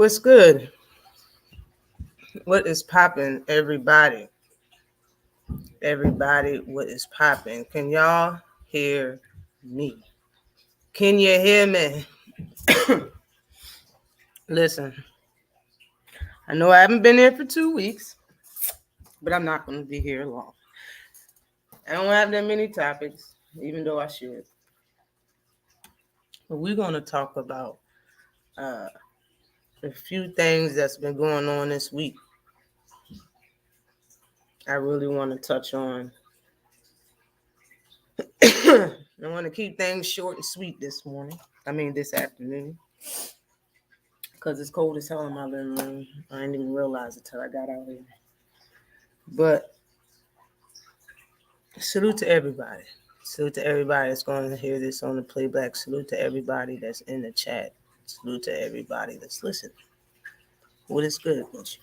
What's good? What is popping, everybody? Everybody, what is popping? Can y'all hear me? Can you hear me? Listen, I know I haven't been here for 2 weeks, but I'm not going to be here long. I don't have that many topics, even though I should. But we're going to talk about a few things that's been going on this week. I really want to touch on. I want to keep things short and sweet this afternoon. Because it's cold as hell in my living room. I didn't even realize it till I got out here. But salute to everybody. Salute to everybody that's going to hear this on the playback. Salute to everybody that's in the chat. Salute to everybody that's listening. What is good with you?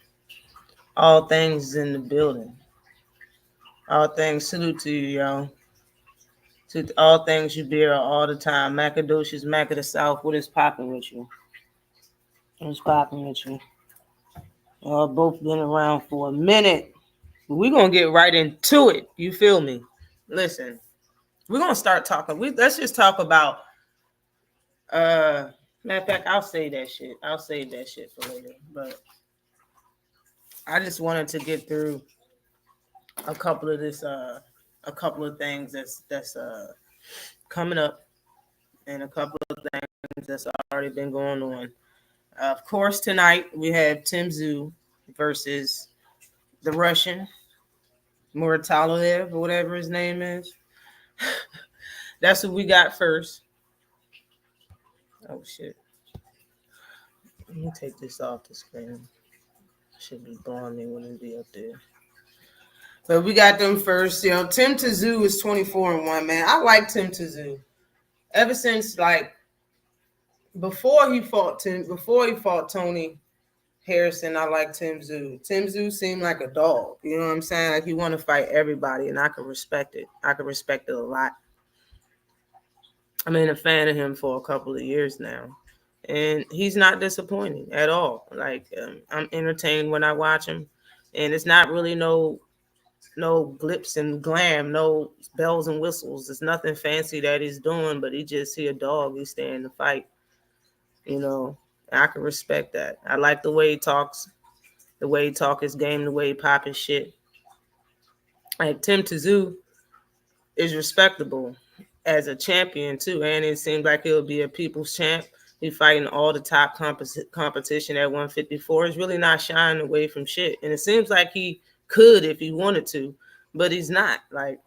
All things in the building. All things, salute to you, y'all. To all things you bear all the time. Macadocious, Mac of the South. What is popping with you? What's popping with you? Y'all both been around for a minute. We're going to get right into it. You feel me? Listen, we're going to start talking. Let's just talk about, matter of fact, I'll save that shit. I'll save that shit for later. But I just wanted to get through a couple of things that's coming up and a couple of things that's already been going on. Of course, tonight we have Tim Tszyu versus the Russian, Murataloyev, or whatever his name is. That's what we got first. Oh, shit. Let me take this off the screen. Should be blowing me when it be up there. But we got them first. You know, Tim Tszyu is 24-1, man. I like Tim Tszyu. Ever since, before he fought Tony Harrison, I like Tim Tszyu. Tim Tszyu seemed like a dog. You know what I'm saying? Like he want to fight everybody, and I could respect it. I could respect it a lot. I've been a fan of him for a couple of years now, and he's not disappointing at all. I'm entertained when I watch him, and it's not really no glitz and glam, no bells and whistles. It's nothing fancy that he's doing, but he a dog. He's staying to fight. You know, I can respect that. I like the way he talks, the way he talk his game, the way he pop his shit. Like Tim Tszyu is respectable as a champion too, and it seems like he'll be a people's champ. He's fighting all the top competition at 154. He's really not shying away from shit, and it seems like he could if he wanted to, but he's not. Like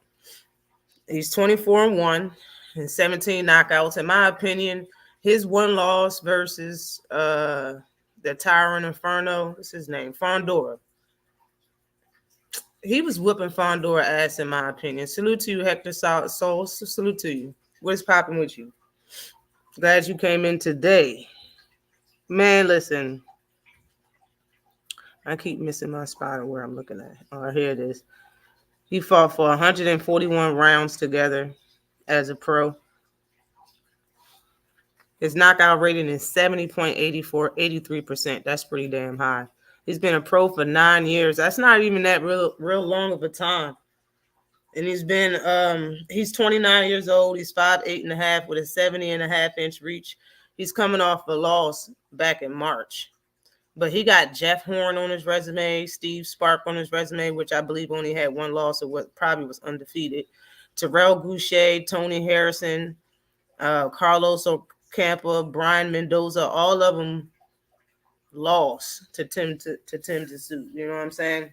he's 24-1 and 17 knockouts. In my opinion, his one loss versus the Tyrant Inferno, what's his name? Fondora. He was whooping Fondora ass, in my opinion. Salute to you, Hector Soul. Salute to you. What's popping with you? Glad you came in today. Man, listen. I keep missing my spot of where I'm looking at. Oh, here it is. He fought for 141 rounds together as a pro. His knockout rating is 70.84, 83%. That's pretty damn high. He's been a pro for 9 years. That's not even that real long of a time. And he's 29 years old. He's 5'8.5" with a 70.5-inch reach. He's coming off a loss back in March. But he got Jeff Horn on his resume, Steve Spark on his resume, which I believe only had one loss or what probably was undefeated. Terrell Goucher, Tony Harrison, Carlos Ocampa, Brian Mendoza, all of them lost to Tim Tszyu. You know what I'm saying?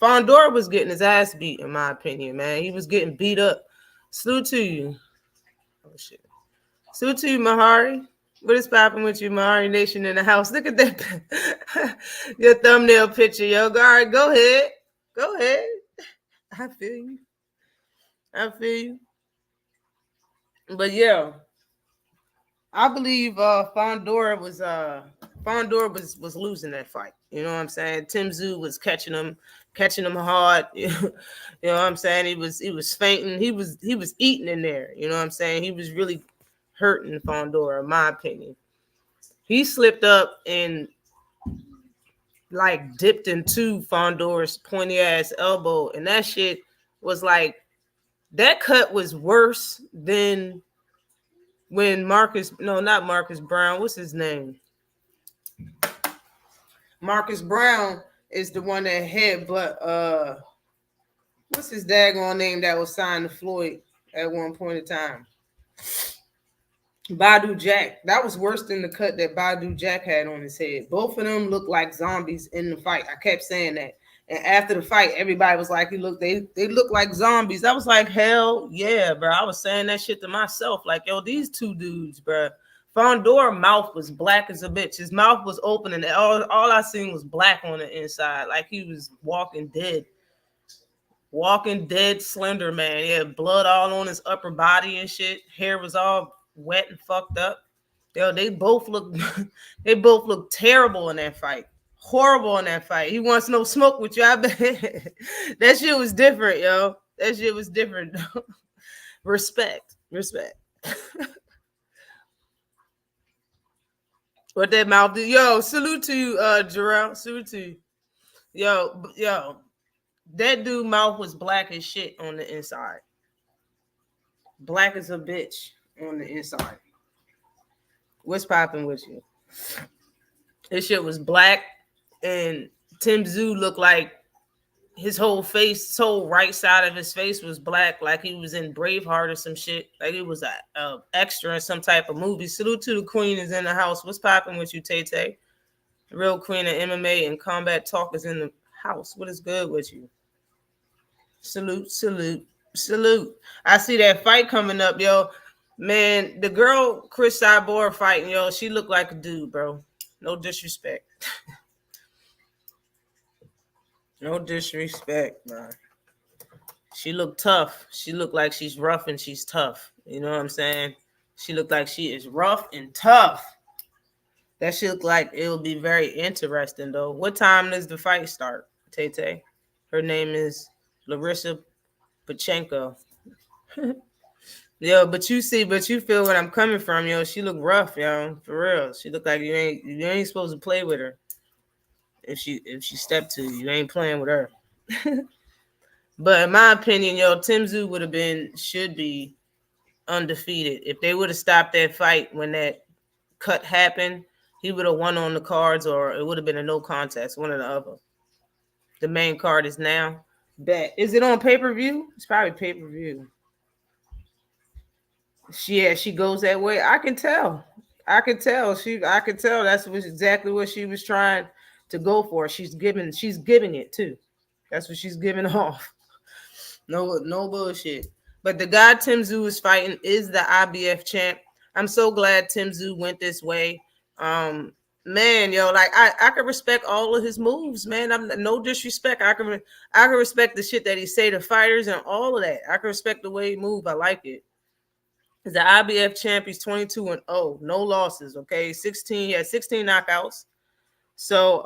Fondora was getting his ass beat, in my opinion, man. He was getting beat up. Salute to you. Oh, shit. Salute to you, Mahari. What is popping with you, Mahari Nation in the house? Look at that. Your thumbnail picture, yo. All right, go ahead. Go ahead. I feel you. But, yeah. I believe Fondora was losing that fight. You know what I'm saying? Tim Tszyu was catching him hard. You know what I'm saying? He was fainting. He was eating in there. You know what I'm saying? He was really hurting Fondora, in my opinion. He slipped up and like dipped into Fondor's pointy ass elbow, and that shit was like, that cut was worse than when not Marcus Brown, what's his name? Marcus Brown is the one that had, but what's his daggone name that was signed to Floyd at one point in time? Badu Jack. That was worse than the cut that Badu Jack had on his head. Both of them looked like zombies in the fight. I kept saying that. And after the fight, everybody was like, they look like zombies. I was like, hell yeah, bro. I was saying that shit to myself. Like, yo, these two dudes, bro. Fondor mouth was black as a bitch. His mouth was open and all I seen was black on the inside. Like he was walking dead. Walking dead slender man. He had blood all on his upper body and shit. Hair was all wet and fucked up. Yo, they both look terrible in that fight. Horrible in that fight. He wants no smoke with you. I bet that shit was different, yo. That shit was different. Respect. What that mouth do? Yo, salute to you, Jarrell. Salute to you. Yo. That dude mouth was black as shit on the inside. Black as a bitch on the inside. What's popping with you? This shit was black, and Tim Tszyu looked like his whole right side of his face was black, like he was in Braveheart or some shit. Like it was a extra in some type of movie. Salute to the queen is in the house. What's popping with you, Tay Tay? The real queen of MMA and combat talk is in the house. What is good with you? Salute. I see that fight coming up, yo. Man, the girl Chris Cyborg fighting, yo, she looked like a dude, bro. No disrespect. No disrespect, man. She looked tough. She looked like she's rough and she's tough. You know what I'm saying? She looked like she is rough and tough. That shit look like it will be very interesting, though. What time does the fight start, Tay? Her name is Larissa Pachenko. Yo, but you feel what I'm coming from, yo. She look rough, yo, for real. She look like you ain't supposed to play with her. If she stepped to you, ain't playing with her. But in my opinion, yo, Tim Tszyu should be undefeated. If they would have stopped that fight when that cut happened, he would have won on the cards, or it would have been a no contest, one or the other. The main card is now bet. Is it on pay-per-view? It's probably pay-per-view. She goes that way. I can tell. That's exactly what she was trying to go for. She's giving it too. That's what she's giving off. No bullshit. But the guy Tim Tszyu is fighting is the IBF champ. I'm so glad Tim Tszyu went this way. Man, yo, like I can respect all of his moves, man. I'm no disrespect. I can respect the shit that he say to fighters and all of that. I can respect the way he move. I like it. He's the IBF champ. He's 22-0, no losses. Okay, 16. He had 16 knockouts. So,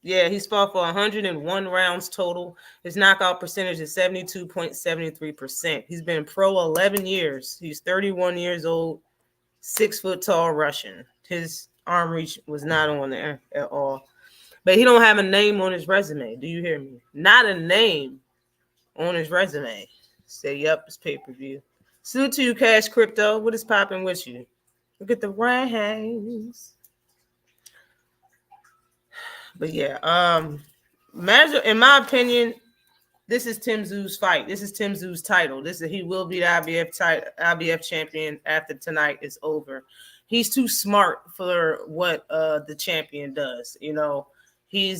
he's fought for 101 rounds total. His knockout percentage is 72.73%. He's been pro 11 years. He's 31 years old, 6 foot tall Russian. His arm reach was not on there at all. But he don't have a name on his resume. Do you hear me? Not a name on his resume. Say, yep, it's pay-per-view. Salute to you, Cash Crypto. What is popping with you? Look at the rings. But yeah, in my opinion, this is Tim Tszyu's fight. This is Tim Tszyu's title. He will be the IBF champion after tonight is over. He's too smart for what the champion does. You know, he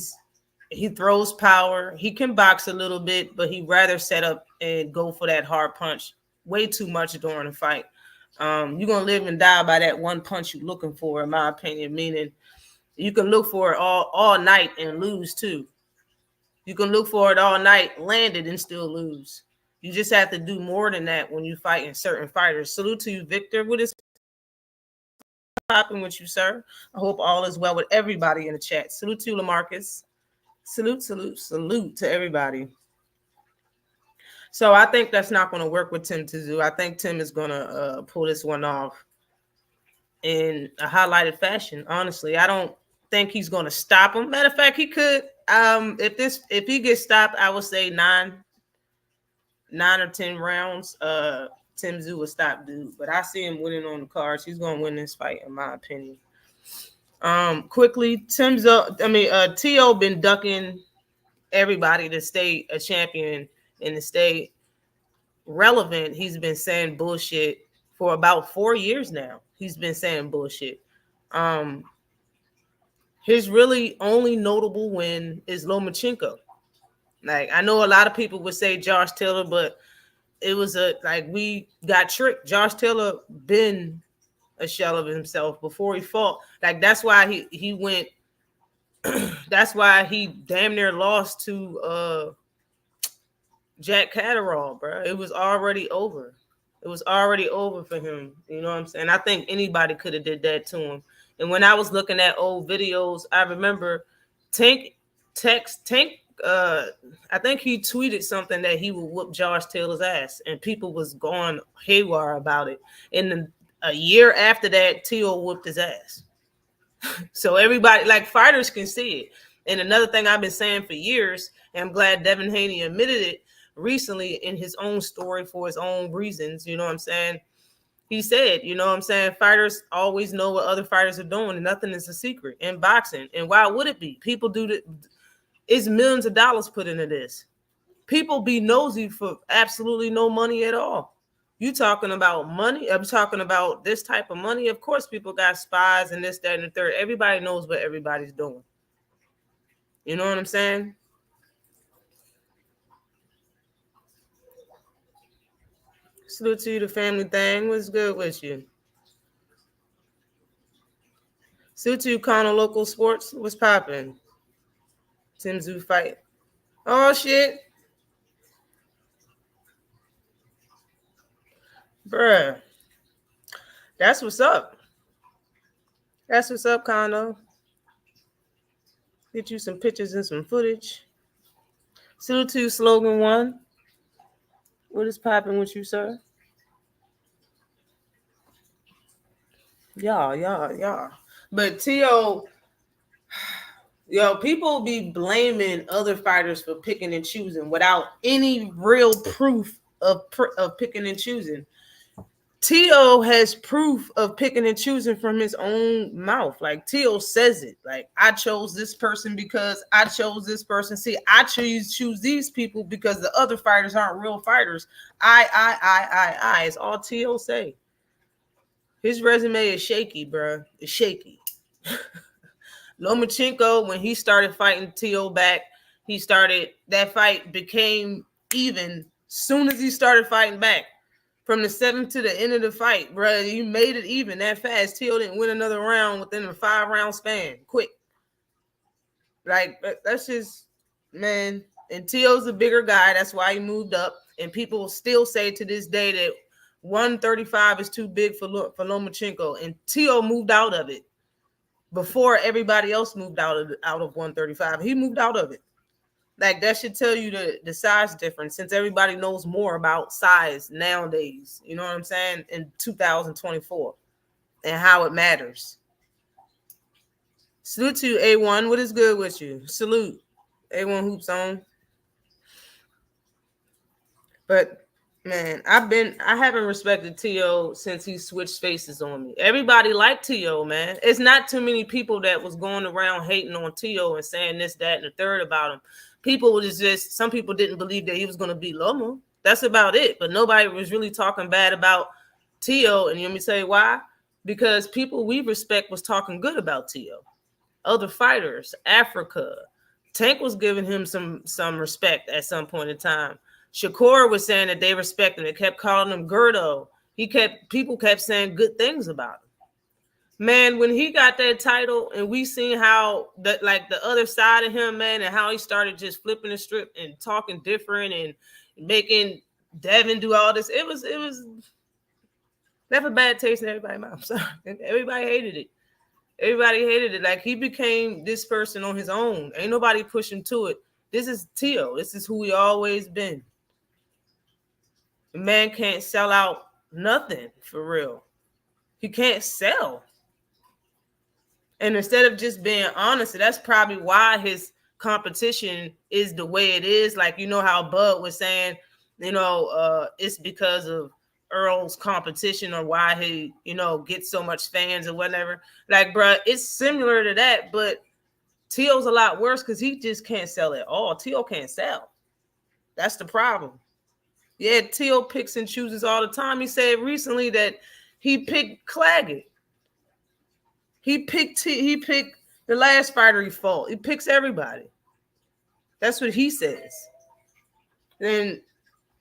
throws power. He can box a little bit, but he'd rather set up and go for that hard punch way too much during the fight. You're gonna live and die by that one punch you're looking for, in my opinion. Meaning, you can look for it all night and lose too. You can look for it all night, land it, and still lose. You just have to do more than that when you fight in certain fighters. Salute to you, Victor. What is popping with you, sir? I hope all is well with everybody in the chat. Salute to you, LaMarcus. Salute to everybody. So I think that's not going to work with Tim Tszyu. I think Tim is going to pull this one off. in a highlighted fashion. Honestly, I don't think he's going to stop him. Matter of fact, he could. If he gets stopped, I would say 9 or 10 rounds. Tim Tszyu will stop dude, but I see him winning on the cards. He's going to win this fight, in my opinion. Quickly, T.O. been ducking everybody to stay a champion and to stay relevant. He's been saying bullshit for about 4 years now. He's been saying bullshit. His really only notable win is Lomachenko. Like, I know a lot of people would say Josh Taylor, but it was we got tricked. Josh Taylor been a shell of himself before he fought. Like, that's why he went. That's why he damn near lost to Jack Catterall, bro. It was already over. It was already over for him. You know what I'm saying? I think anybody could have did that to him. And when I was looking at old videos, I remember Tank. I think he tweeted something that he would whoop Josh Taylor's ass, and people was going haywire about it. And a year after that, T.O. whooped his ass. So everybody, like, fighters can see it. And another thing I've been saying for years, and I'm glad Devin Haney admitted it recently in his own story for his own reasons, you know what I'm saying? He said, you know what I'm saying, fighters always know what other fighters are doing, and nothing is a secret in boxing. And why would it be? People do that. It's millions of dollars put into this. People be nosy for absolutely no money at all. You talking about money? I'm talking about this type of money. Of course, people got spies and this, that, and the third. Everybody knows what everybody's doing. You know what I'm saying? Salute to you, the family thing. What's good with you? Salute to you, Korner Local Sports. What's popping? Tim Tszyu fight. Oh, shit. Bruh. That's what's up. That's what's up, Kono. Get you some pictures and some footage. Salute to you, Slogan One. What is popping with you, sir? Yeah. But T.O., people be blaming other fighters for picking and choosing without any real proof of picking and choosing. T.O. has proof of picking and choosing from his own mouth. Like, T.O. says it. Like, I chose this person because I chose this person. See, I choose these people because the other fighters aren't real fighters. I. It's all T.O. say. His resume is shaky, bro. It's shaky. Lomachenko, when he started fighting T.O. back, that fight became even soon as he started fighting back. From the 7th to the end of the fight, bro, you made it even that fast. T.O. didn't win another round within a 5-round span. Quick. Like, that's just, man. And T.O.'s a bigger guy. That's why he moved up. And people still say to this day that 135 is too big for Lomachenko. And T.O. moved out of it before everybody else moved out of 135. He moved out of it. Like, that should tell you the size difference, since everybody knows more about size nowadays. You know what I'm saying? In 2024 and how it matters. Salute to you, A1. What is good with you? Salute. A1 Hoops on. But, man, I haven't respected T.O. since he switched faces on me. Everybody liked T.O., man. It's not too many people that was going around hating on T.O. and saying this, that, and the third about him. Some people didn't believe that he was going to beat Loma. That's about it. But nobody was really talking bad about T.O. And let me tell you why. Because people we respect was talking good about T.O. Other fighters, Africa. Tank was giving him some respect at some point in time. Shakur was saying that they respect him. They kept calling him Gerdo. People kept saying good things about him. Man, when he got that title and we seen how the other side of him, man, and how he started just flipping the strip and talking different and making Devin do all this, it was left a bad taste in everybody's mouth. Sorry. Everybody hated it. Everybody hated it. Like, he became this person on his own. Ain't nobody pushing to it. This is T.O. This is who he always been. The man can't sell out nothing for real. He can't sell. And instead of just being honest, that's probably why his competition is the way it is. Like, you know how Bud was saying, it's because of Earl's competition or why he, gets so much fans or whatever. Like, bruh, it's similar to that, but T.O.'s a lot worse because he just can't sell at all. T.O. can't sell. That's the problem. Yeah, T.O. picks and chooses all the time. He said recently that he picked Claggett. He picked the last fighter he fought. He picks everybody. That's what he says. And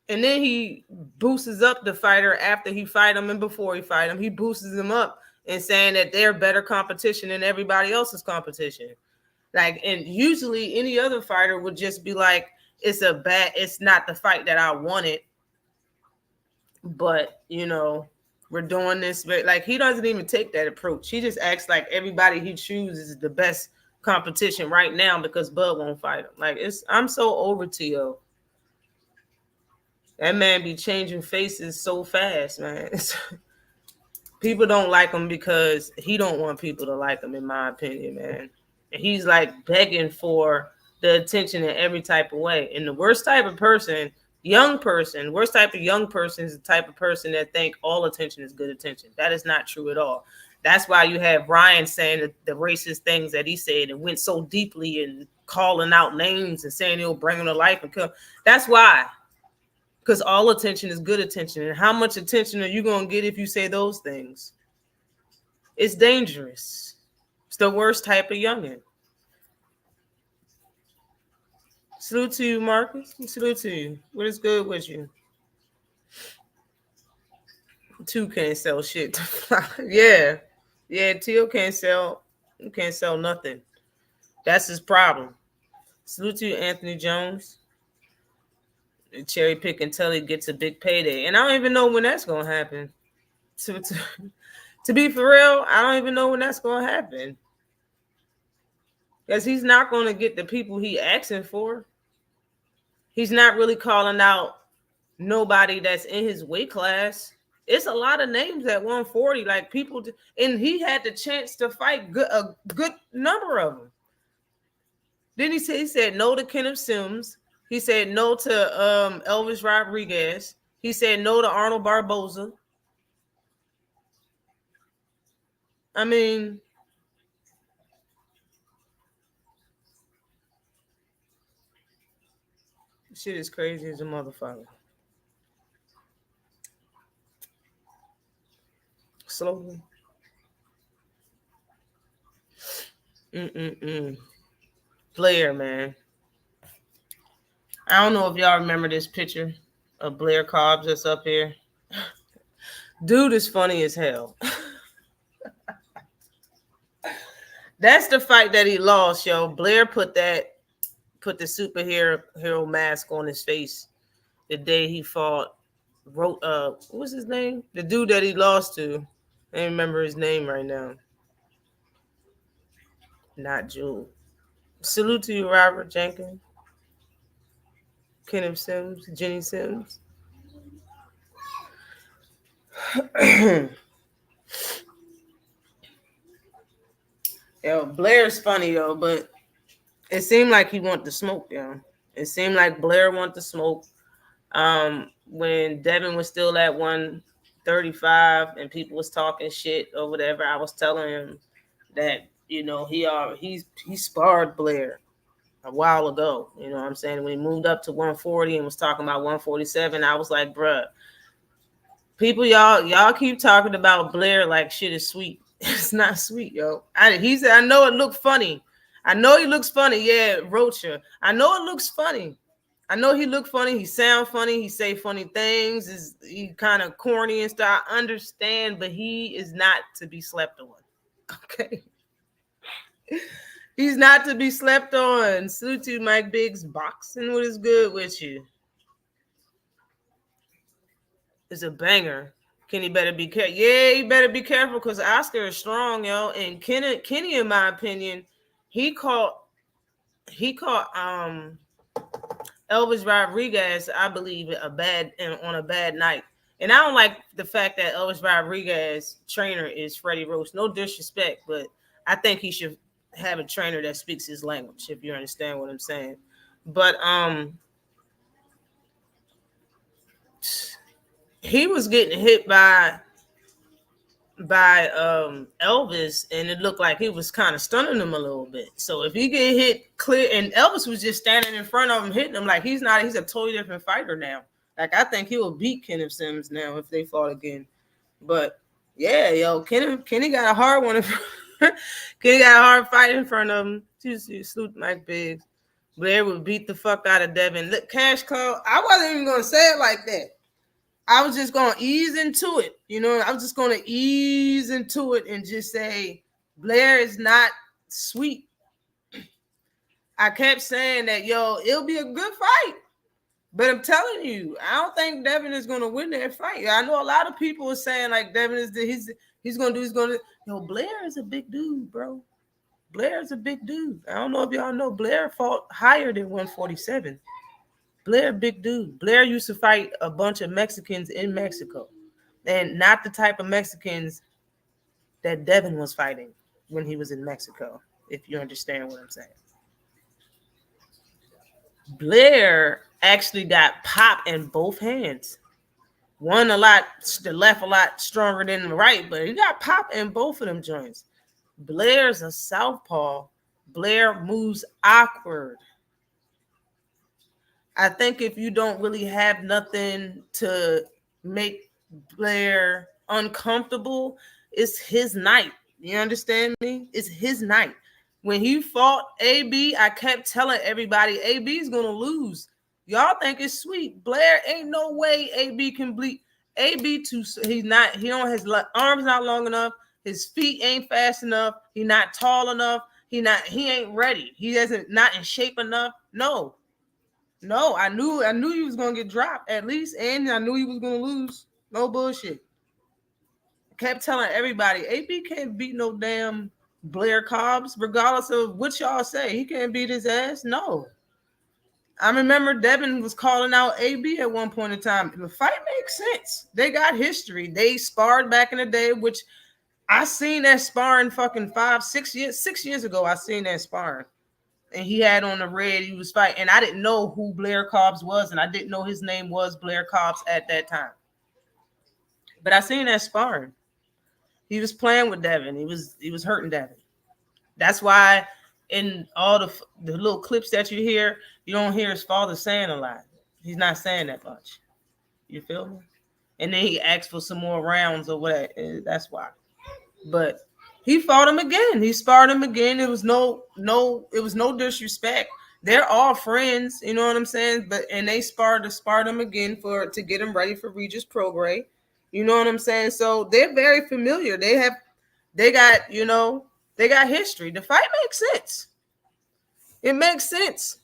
then he boosts up the fighter after he fight him and before he fight him. He boosts them up and saying that they're better competition than everybody else's competition. Like, and usually any other fighter would just be like, it's not the fight that I wanted. But, we're doing this. Like, he doesn't even take that approach. He just acts like everybody he chooses is the best competition right now because Bud won't fight him. Like, I'm so over T.O. That man be changing faces so fast, man. People don't like him because he don't want people to like him, in my opinion, man. And he's like begging for the attention in every type of way. And the worst type of young person is the type of person that think all attention is good attention. That is not true at all. That's why you have Ryan saying the racist things that he said and went so deeply and calling out names and saying he'll bring them to life and kill. That's why. Because all attention is good attention. And how much attention are you going to get if you say those things? It's dangerous. It's the worst type of youngin'. Salute to you, Marcus. Salute to you. What is good with you? 2 can't sell shit. Yeah. Teal can't sell. You can't sell nothing. That's his problem. Salute to you, Anthony Jones. Cherry pick until he gets a big payday. And I don't even know when that's going to happen. To be for real, I don't even know when that's going to happen. Because he's not going to get the people he asking for. He's not really calling out nobody that's in his weight class. It's a lot of names at 140, like people, and he had the chance to fight a good number of them. Then he said no to Kenneth Sims. He said no to Elvis Rodriguez. He said no to Arnold Barboza. I mean, shit is crazy as a motherfucker. Slowly. Blair, man. I don't know if y'all remember this picture of Blair Cobbs that's up here. Dude is funny as hell. That's the fight that he lost, yo. Blair put the superhero mask on his face the day he fought. What was his name? The dude that he lost to. I don't remember his name right now. Not Jewel. Salute to you, Robert Jenkins. Kenneth Sims, Jenny Sims. Yo, Blair's funny, yo, but it seemed like he wanted to smoke, yo. It seemed like Blair wanted to smoke. When Devin was still at 135 and people was talking shit or whatever, I was telling him that, he sparred Blair a while ago. You know what I'm saying? When he moved up to 140 and was talking about 147, I was like, bruh, people, y'all keep talking about Blair like shit is sweet. It's not sweet, yo. He said, I know it looked funny. I know he looks funny. Yeah, Rocha. I know it looks funny. I know he look funny. He sound funny. He say funny things. He kind of corny and stuff. I understand, but he is not to be slept on. Okay. He's not to be slept on. Salute to Mike Biggs. Boxing. What is good with you? It's a banger. Kenny better be careful. Yeah, he better be careful because Oscar is strong, yo. And Kenny, in my opinion, he caught Elvis Rodriguez, I believe, on a bad night. And I don't like the fact that Elvis Rodriguez trainer is Freddie Roach. No disrespect, but I think he should have a trainer that speaks his language, if you understand what I'm saying. But he was getting hit by Elvis, and it looked like he was kind of stunning him a little bit. So if he get hit clear, and Elvis was just standing in front of him hitting him, like he's a totally different fighter now. Like I think he will beat Kenneth Sims now if they fought again. But yeah, yo, Kenny got a hard one. Kenny got a hard fight in front of him. You salute Mike Biggs. Blair would beat the fuck out of Devin. Look, Cash Call. I wasn't even gonna say it like that. I was just gonna ease into it. You know, I was just gonna ease into it and just say Blair is not sweet. I kept saying that, yo, it'll be a good fight. But I'm telling you, I don't think Devin is gonna win that fight. I know a lot of people are saying like Devin is he's gonna. Yo, Blair is a big dude, bro. Blair is a big dude. I don't know if y'all know Blair fought higher than 147. Blair, big dude. Blair used to fight a bunch of Mexicans in Mexico, and not the type of Mexicans that Devin was fighting when he was in Mexico, if you understand what I'm saying. Blair actually got pop in both hands. The left a lot stronger than the right, but he got pop in both of them joints. Blair's a southpaw. Blair moves awkward. I think if you don't really have nothing to make Blair uncomfortable, it's his night. You understand me? It's his night. When he fought AB, I kept telling everybody AB is going to lose. Y'all think it's sweet. Blair, ain't no way AB can bleed. AB he don't, his arms not long enough. His feet ain't fast enough. He not tall enough. He ain't ready. He not in shape enough. No, I knew he was gonna get dropped at least, and I knew he was gonna lose. No bullshit. Kept telling everybody, AB can't beat no damn Blair Cobbs, regardless of what y'all say. He can't beat his ass. No. I remember Devin was calling out AB at one point in time. The fight makes sense. They got history. They sparred back in the day, which I seen that sparring fucking 6 years ago. I seen that sparring. And he had on the red, he was fighting. And I didn't know who Blair Cobbs was, and I didn't know his name was Blair Cobbs at that time. But I seen that sparring. He was playing with Devin. He was hurting Devin. That's why in all the little clips that you hear, you don't hear his father saying a lot. He's not saying that much. You feel me? And then he asked for some more rounds or whatever. That's why. But he fought him again. He sparred him again. It was no disrespect. They're all friends, you know what I'm saying? And they sparred him again to get him ready for Regis Prograis. You know what I'm saying? So they're very familiar. They got history. The fight makes sense. It makes sense.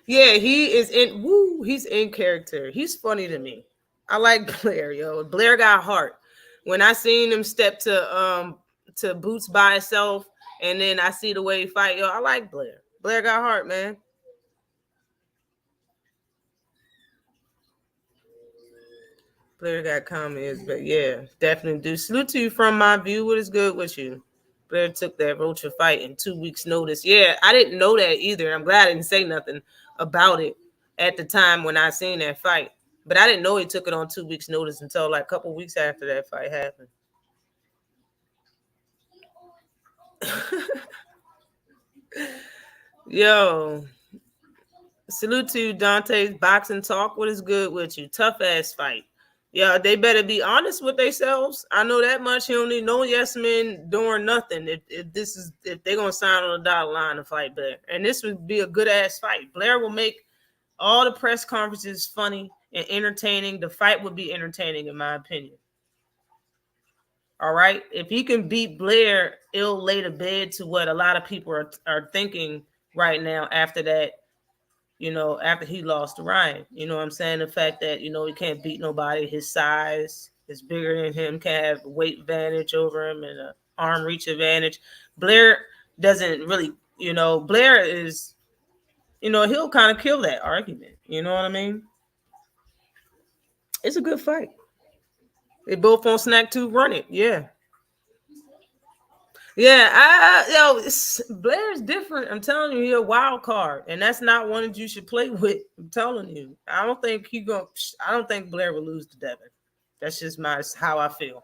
Yeah, he's in character. He's funny to me. I like Blair, yo. Blair got heart. When I seen him step to Boots by himself, and then I see the way he fight, yo, I like Blair. Blair got heart, man. Blair got comments, but yeah, definitely do. Salute to you from my view. What is good with you? Blair took that Rocha fight in 2 weeks' notice. Yeah, I didn't know that either. I'm glad I didn't say nothing about it at the time when I seen that fight. But I didn't know he took it on 2 weeks' notice until like a couple weeks after that fight happened. Yo, salute to you, Dante's Boxing Talk. What is good with you? Tough ass fight. Yeah, they better be honest with themselves. I know that much. He don't need no yes men doing nothing. If they're gonna sign on the dotted line to fight Blair, and this would be a good ass fight. Blair will make all the press conferences funny and entertaining. The fight would be entertaining, in my opinion. All right, if he can beat Blair, it'll lay the bed to what a lot of people are thinking right now after that. After he lost to Ryan, you know what I'm saying? The fact that, he can't beat nobody. His size is bigger than him, can have weight advantage over him and an arm reach advantage. Blair doesn't really, Blair is, he'll kind of kill that argument. You know what I mean? It's a good fight. They both on snack 2, run it. Yeah. Yeah, Blair's different. I'm telling you, he's a wild card, and that's not one that you should play with. I'm telling you, I don't think Blair will lose to Devin. That's just how I feel.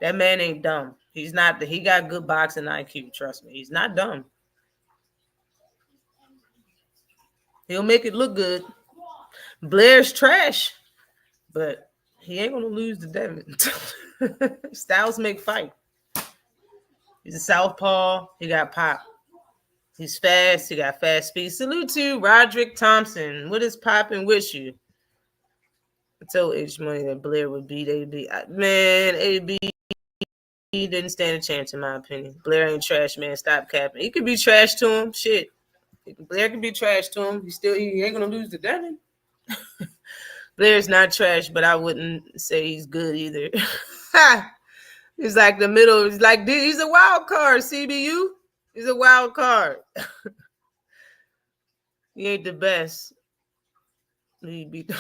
That man ain't dumb. He's not. He got good boxing IQ. Trust me, he's not dumb. He'll make it look good. Blair's trash, but he ain't gonna lose to Devin. Styles make fight. He's a southpaw. He got pop. He's fast. He got fast speed. Salute to Roderick Thompson. What is popping with you? I told H Money that Blair would beat AB. Man, AB didn't stand a chance in my opinion. Blair ain't trash, man. Stop capping. He could be trash to him. Shit. Blair could be trash to him. He ain't gonna lose to Devin. Blair's not trash, but I wouldn't say he's good either. He's like the middle. He's a wild card, CBU. He's a wild card. He ain't the best. He beat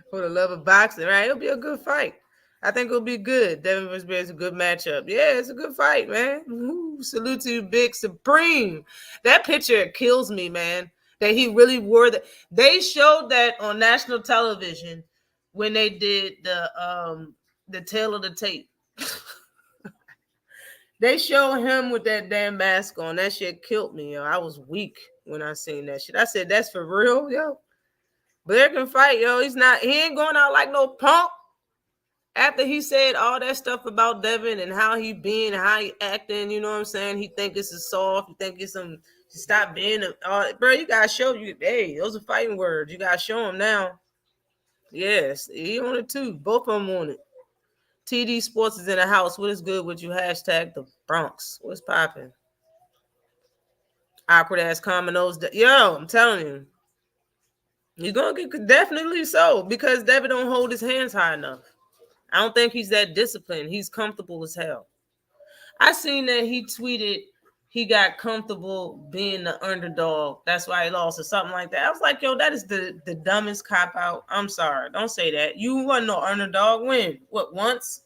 for the love of boxing, right? It'll be a good fight. I think it'll be good. Devin vs. Blair is a good matchup. Yeah, it's a good fight, man. Ooh, salute to Big Supreme. That picture kills me, man. That he really wore that. They showed that on national television when they did the tail of the tape. They showed him with that damn mask on. That shit killed me, yo. I was weak when I seen that shit. I said, that's for real, yo. Blair can fight, yo. He ain't going out like no punk. After he said all that stuff about Devin and how he being, how he acting, you know what I'm saying? He think it's a soft. He think it's some. Stop being bro. You gotta show you. Hey, those are fighting words. You gotta show him now. Yes, he on it too. Both of them on it. TD Sports is in the house. What is good with you? Hashtag the Bronx. What's popping? Awkward ass commonos. Yo, I'm telling you. He's gonna get definitely so because Devin don't hold his hands high enough. I don't think he's that disciplined. He's comfortable as hell. I seen that he tweeted he got comfortable being the underdog. That's why he lost or something like that. I was like, yo, that is the dumbest cop out. I'm sorry. Don't say that. You wasn't no underdog. When? What, once?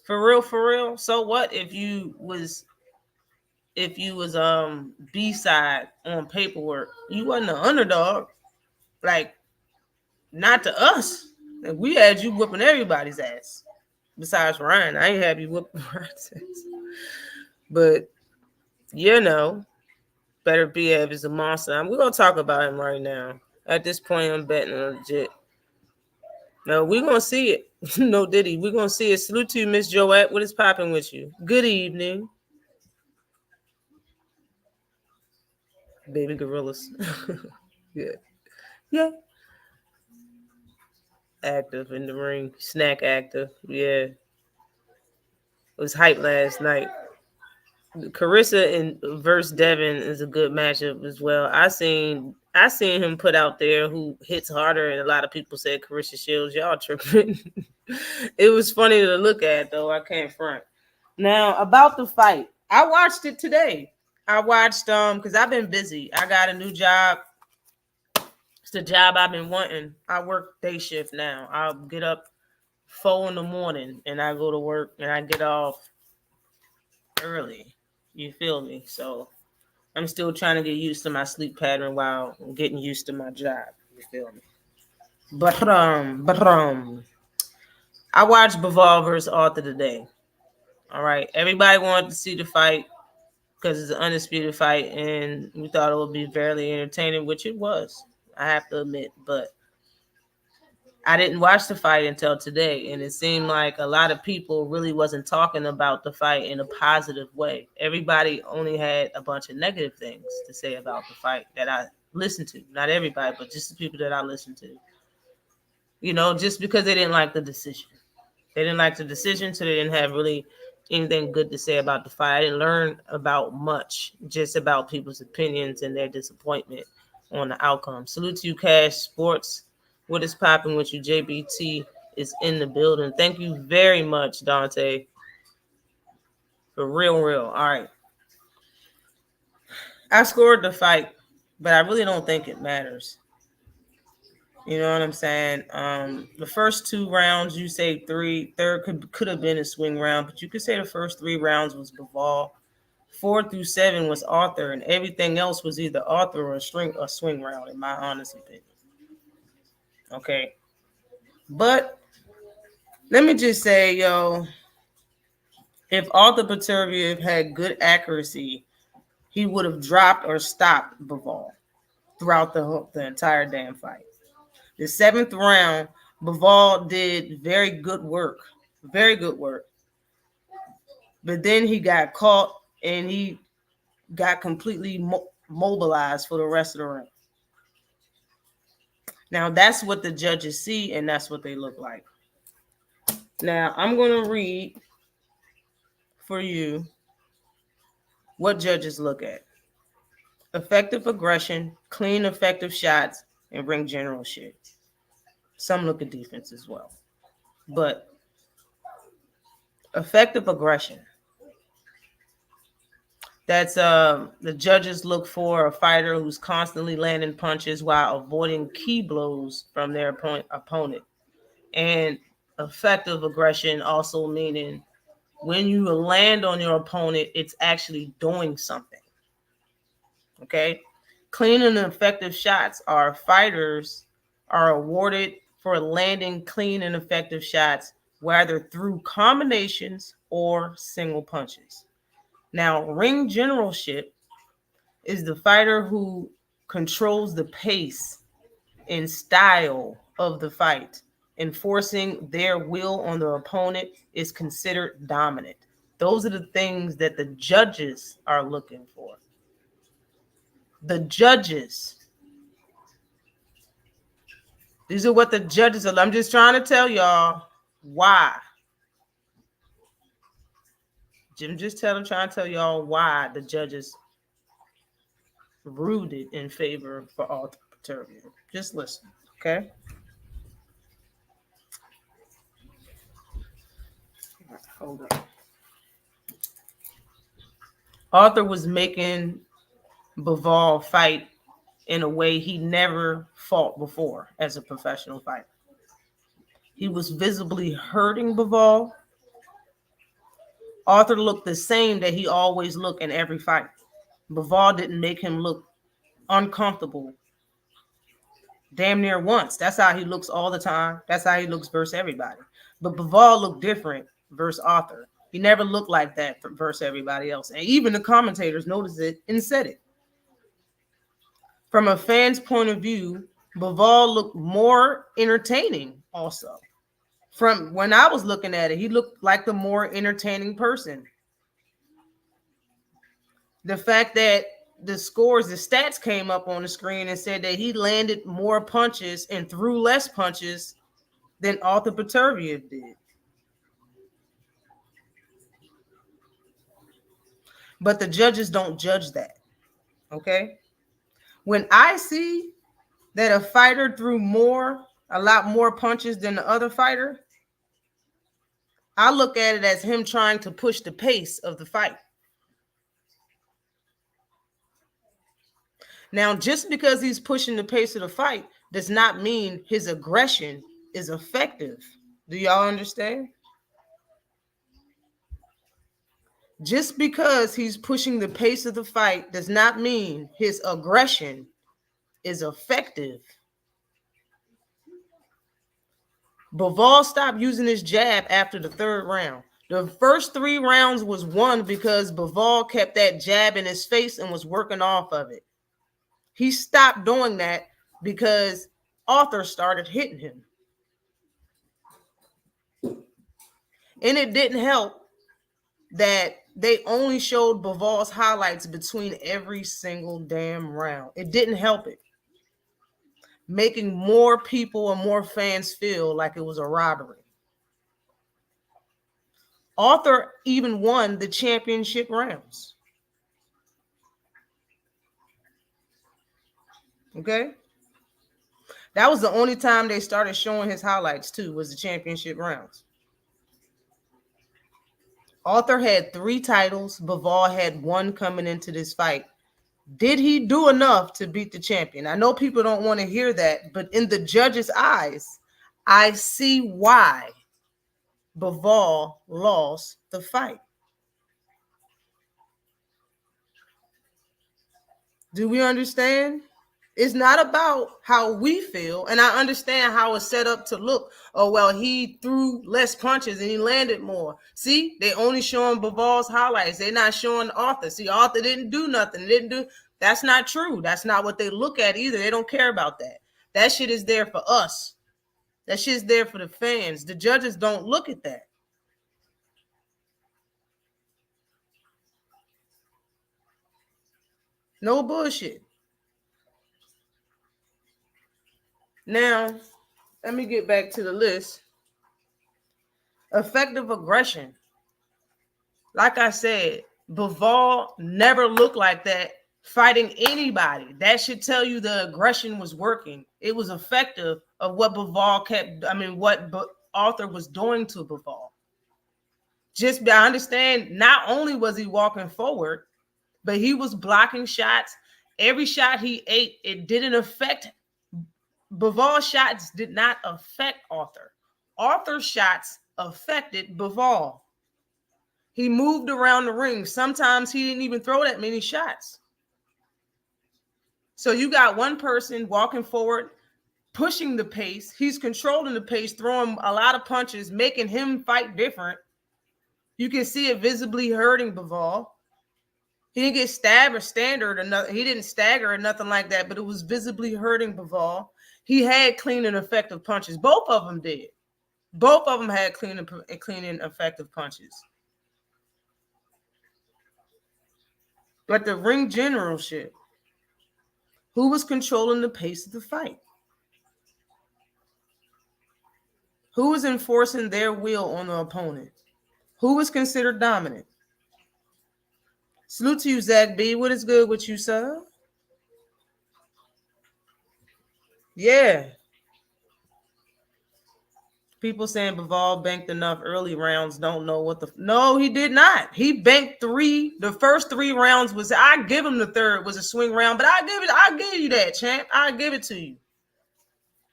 For real, for real? So what if you was B-side on paperwork? You wasn't an underdog. Like, not to us. Like, we had you whooping everybody's ass. Besides Ryan, I ain't have you whooping Ryan's ass. But, you know, Better BF is a monster. We're going to talk about him right now. At this point, I'm betting legit. No, we're going to see it. No Diddy. We're going to see it. Salute to you, Miss Joette. What is popping with you? Good evening. Baby gorillas. Yeah. Yeah. Active in the ring. Snack active. Yeah. It was hype last night. Carissa and versus Devin is a good matchup as well. I seen him put out there who hits harder, and a lot of people said Carissa Shields. Y'all tripping. It was funny to look at, though. I can't front. Now about the fight, I watched it today. I watched because I've been busy. I got a new job. It's the job I've been wanting. I work day shift now. I'll get up 4 a.m. and I go to work and I get off early. You feel me? So I'm still trying to get used to my sleep pattern while I'm getting used to my job. You feel me? But I watched Bivol versus Arthur today. All right. Everybody wanted to see the fight because it's an undisputed fight, and we thought it would be fairly entertaining, which it was. I have to admit, but I didn't watch the fight until today, and it seemed like a lot of people really wasn't talking about the fight in a positive way. Everybody only had a bunch of negative things to say about the fight that I listened to. Not everybody, but just the people that I listened to. You know, just because they didn't like the decision. They didn't like the decision, so they didn't have really anything good to say about the fight. I didn't learn about much, just about people's opinions and their disappointment on the outcome. Salute to you, Cash Sports. What is popping with you? JBT is in the building. Thank you very much, Dante. For real. All right. I scored the fight, but I really don't think it matters. You know what I'm saying? The first 2 rounds, you say third could have been a swing round, but you could say the first 3 rounds was Bivol. 4 through 7 was Arthur, and everything else was either Arthur or a swing round, in my honest opinion. Okay. But let me just say, yo, if Arthur Peterviev had good accuracy, he would have dropped or stopped Bivol throughout the entire damn fight. The 7th round, Bivol did very good work. Very good work. But then he got caught and he got completely mobilized for the rest of the round. Now, that's what the judges see, and that's what they look like. Now, I'm going to read for you what judges look at. Effective aggression, clean, effective shots, and ring general shit. Some look at defense as well. But effective aggression. That's the judges look for a fighter who's constantly landing punches while avoiding key blows from their opponent. And effective aggression also meaning when you land on your opponent, it's actually doing something. Okay? Clean and effective shots are fighters are awarded for landing clean and effective shots, whether through combinations or single punches. Now, ring generalship is the fighter who controls the pace and style of the fight. Enforcing their will on the opponent is considered dominant. Those are the things that the judges are looking for. The judges. These are what the judges are. I'm just trying to tell y'all why. Trying to tell y'all why the judges rooted in favor for Arthur Peterviev. Just listen, okay? Hold on. Arthur was making Bivol fight in a way he never fought before as a professional fighter. He was visibly hurting Bivol. Arthur looked the same that he always looked in every fight. Bivol didn't make him look uncomfortable damn near once. That's how he looks all the time. That's how he looks versus everybody. But Bivol looked different versus Arthur. He never looked like that versus everybody else. And even the commentators noticed it and said it. From a fan's point of view, Bivol looked more entertaining also. From when I was looking at it, he looked like the more entertaining person. The fact that the stats came up on the screen and said that he landed more punches and threw less punches than Arthur Peterviev did. But the judges don't judge that, okay? When I see that a fighter threw a lot more punches than the other fighter, I look at it as him trying to push the pace of the fight. Now, just because he's pushing the pace of the fight does not mean his aggression is effective. Do y'all understand? Just because he's pushing the pace of the fight does not mean his aggression is effective. Bivol stopped using his jab after the 3rd round. The first 3 rounds was won because Bivol kept that jab in his face and was working off of it. He stopped doing that because Arthur started hitting him. And it didn't help that they only showed Bivol's highlights between every single damn round. It didn't help it. Making more people and more fans feel like it was a robbery. Arthur even won the championship rounds. Okay? That was the only time they started showing his highlights too, was the championship rounds. Arthur had 3 titles. Bivol had 1 coming into this fight. Did he do enough to beat the champion? I know people don't want to hear that, but in the judge's eyes, I see why Bivol lost the fight. Do we understand? It's not about how we feel, and I understand how it's set up to look. Oh, well, he threw less punches and he landed more. See, they only showing Bivol's highlights. They're not showing Arthur. See, Arthur didn't do nothing. That's not true. That's not what they look at either. They don't care about that. That shit is there for us. That shit's there for the fans. The judges don't look at that. No bullshit. Now, let me get back to the list. Effective aggression. Like I said, Bivol never looked like that fighting anybody. That should tell you the aggression was working. It was effective of what what Arthur was doing to Bivol. I understand, not only was he walking forward, but he was blocking shots. Every shot he ate, it didn't affect. Bivol's shots did not affect Arthur. Arthur's shots affected Bivol. He moved around the ring. Sometimes he didn't even throw that many shots. So you got one person walking forward, pushing the pace. He's controlling the pace, throwing a lot of punches, making him fight different. You can see it visibly hurting Bivol. He didn't get stabbed or standard or nothing. He didn't stagger or nothing like that, but it was visibly hurting Bivol. He had clean and effective punches. Both of them did. Both of them had clean and effective punches. But the ring generalship, who was controlling the pace of the fight? Who was enforcing their will on the opponent? Who was considered dominant? Salute to you, Zach B. What is good with you, sir? Yeah. People saying Bivol banked enough early rounds, don't know what no, he did not. He banked 3. The first 3 rounds was, I give him the third was a swing round, but I give you that, champ. I give it to you.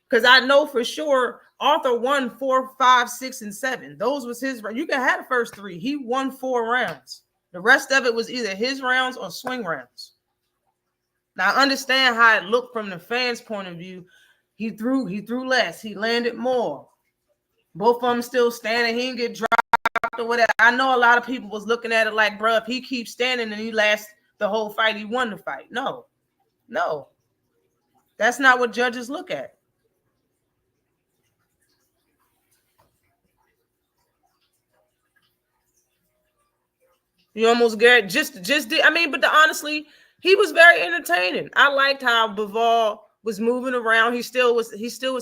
Because I know for sure Arthur won 4, 5, 6, and 7. Those was his. You can have the first 3. He won 4 rounds. The rest of it was either his rounds or swing rounds. Now I understand how it looked from the fans' point of view. He threw less. He landed more. Both of them still standing. He didn't get dropped or whatever. I know a lot of people was looking at it like, bro, if he keeps standing and he lasts the whole fight, he won the fight. No. That's not what judges look at. You almost get just did. I mean, but honestly, he was very entertaining. I liked how Bivol was moving around. He still was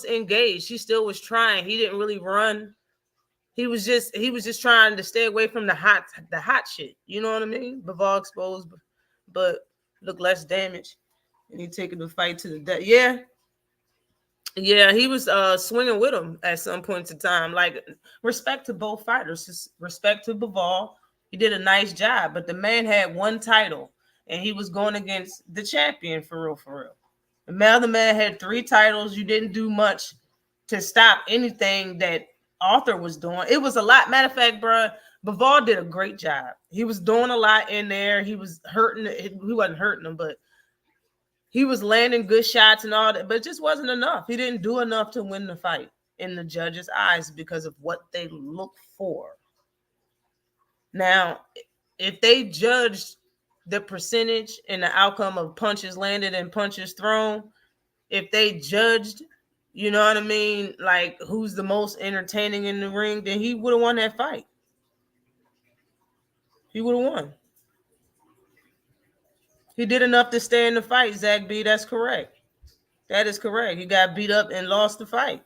engaged. He still was trying. He didn't really run. He was just trying to stay away from the hot shit. You know what I mean? Bivol exposed, but look less damage. And he taking the fight to the death. Yeah, he was swinging with him at some point in time. Like, respect to both fighters. Just respect to Bivol. He did a nice job, but the man had 1 title, and he was going against the champion for real. The other man had 3 titles. You didn't do much to stop anything that Arthur was doing. It was a lot. Matter of fact, bro, Bivol did a great job. He was doing a lot in there. He was hurting. He wasn't hurting him, but he was landing good shots and all that, but it just wasn't enough. He didn't do enough to win the fight in the judges' eyes because of what they look for. Now, if they judged the percentage and the outcome of punches landed and punches thrown, if they judged, you know what I mean, like who's the most entertaining in the ring, then he would have won that fight. He would have won. He did enough to stay in the fight, Zach B. That's correct. That is correct. He got beat up and lost the fight.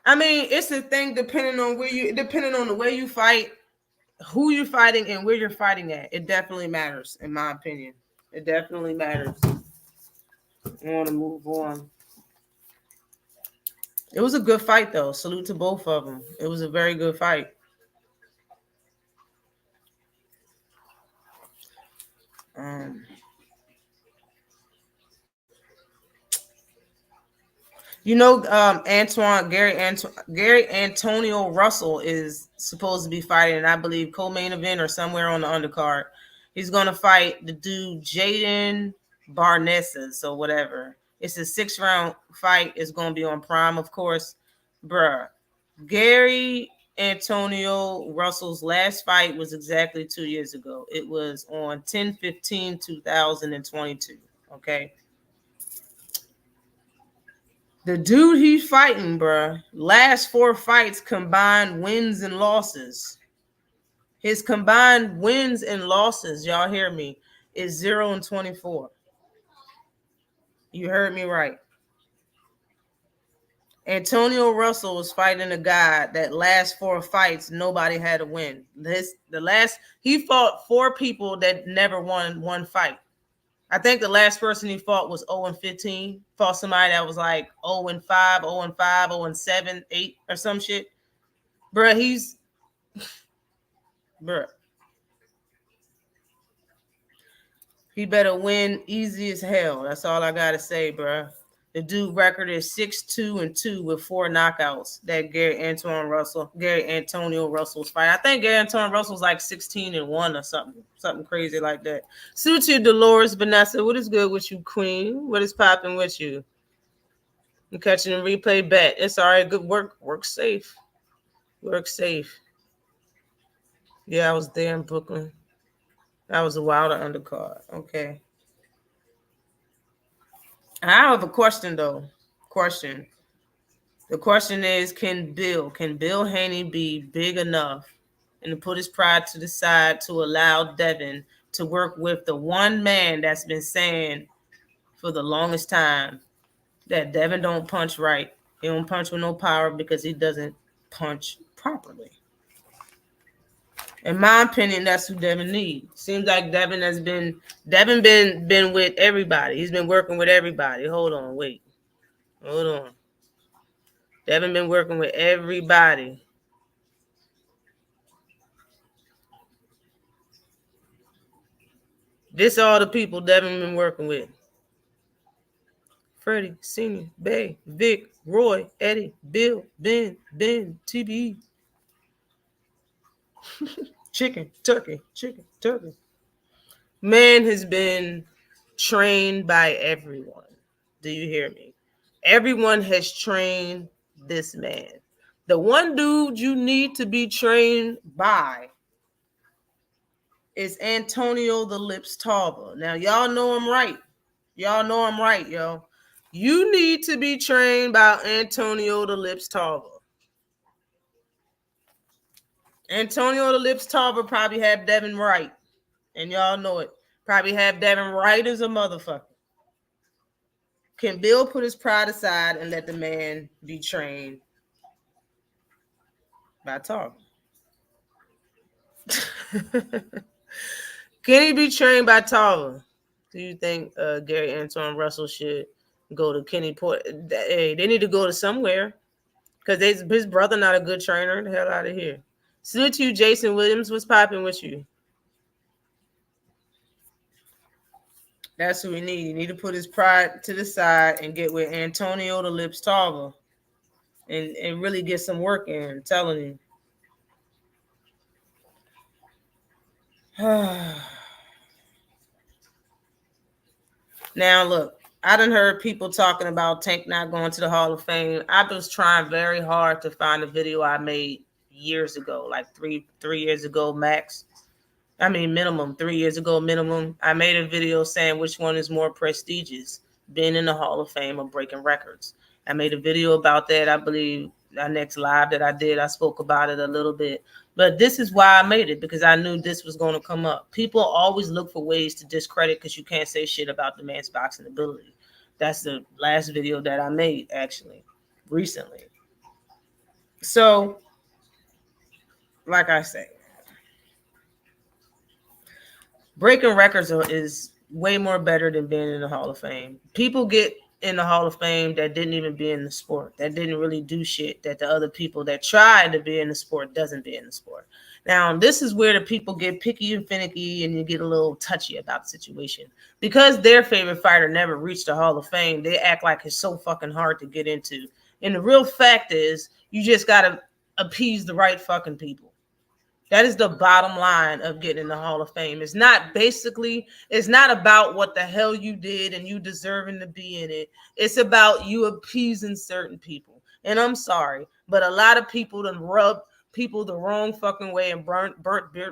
I mean, it's a thing depending on the way you fight, who you're fighting, and where you're fighting at. It definitely matters, in my opinion. It definitely matters. I want to move on. It was a good fight, though. Salute to both of them. It was a very good fight. Um, Gary Antonio Russell is supposed to be fighting, and I believe co-main event or somewhere on the undercard. He's gonna fight the dude Jaden Barnesa, or whatever. It's a 6-round fight. It's gonna be on Prime, of course, bruh. Gary Antonio Russell's last fight was exactly 2 years ago. It was on 10/15/2022. Okay. The dude he's fighting, bruh, last 4 fights combined wins and losses. His combined wins and losses, y'all hear me, is 0-24. You heard me right. Antonio Russell was fighting a guy that last 4 fights nobody had to win. He fought 4 people that never won one fight. I think the last person he fought was 0-15. Fought somebody that was like 0-5, 0-5, 0-7, 8 or some shit. Bruh, bruh. He better win easy as hell. That's all I gotta say, bruh. The dude record is 6-2-2 with 4 knockouts. That Gary Antonio Russell's fight. I think Gary Antonio Russell's like 16-1 or something crazy like that. Suit you, Dolores Vanessa. What is good with you, Queen? What is popping with you? I'm catching a replay bet. It's all right. Good work. Work safe. Work safe. Yeah, I was there in Brooklyn. That was a wilder undercard. Okay. I have a question though. The question is, can Bill Haney be big enough and to put his pride to the side to allow Devin to work with the one man that's been saying for the longest time that Devin don't punch right. He don't punch with no power because he doesn't punch properly. In my opinion, that's who Devin needs. Seems like Devin been with everybody. He's been working with everybody. Hold on. Devin been working with everybody. This all the people Devin been working with. Freddie, Senior, Bay, Vic, Roy, Eddie, Bill, Ben, TBE. Chicken, turkey. Man has been trained by everyone. Do you hear me? Everyone has trained this man. The one dude you need to be trained by is Antonio the Lips Tarver. Now, y'all know I'm right. Yo. You need to be trained by Antonio the Lips Tarver. Antonio the Lips Tarver probably have Devin right. And y'all know it. Probably have Devin right as a motherfucker. Can Bill put his pride aside and let the man be trained by Tarver? Can he be trained by Tarver? Do you think Gary Antoine Russell should go to Kenny Port? Hey, they need to go to somewhere because his brother not a good trainer. The hell out of here. Salute to you, Jason Williams. What's popping with you? That's what we need. You need to put his pride to the side and get with Antonio the Lips Tarver and really get some work in. I'm telling you. Now, look, I done heard people talking about Tank not going to the Hall of Fame. I was trying very hard to find a video I made years ago, like three years ago max. I mean, minimum, 3 years ago minimum. I made a video saying which one is more prestigious, being in the Hall of Fame or breaking records. I made a video about that. I believe our next live that I did, I spoke about it a little bit. But this is why I made it, because I knew this was going to come up. People always look for ways to discredit because you can't say shit about the man's boxing ability. That's the last video that I made, actually, recently. So, like I say, breaking records is way more better than being in the Hall of Fame. People get in the Hall of Fame that didn't even be in the sport, that didn't really do shit that the other people that tried to be in the sport doesn't be in the sport. Now, this is where the people get picky and finicky and you get a little touchy about the situation. Because their favorite fighter never reached the Hall of Fame, they act like it's so fucking hard to get into. And the real fact is, you just got to appease the right fucking people. That is the bottom line of getting in the Hall of Fame. It's not about what the hell you did and you deserving to be in it. It's about you appeasing certain people. And I'm sorry, but a lot of people done rub people the wrong fucking way and burnt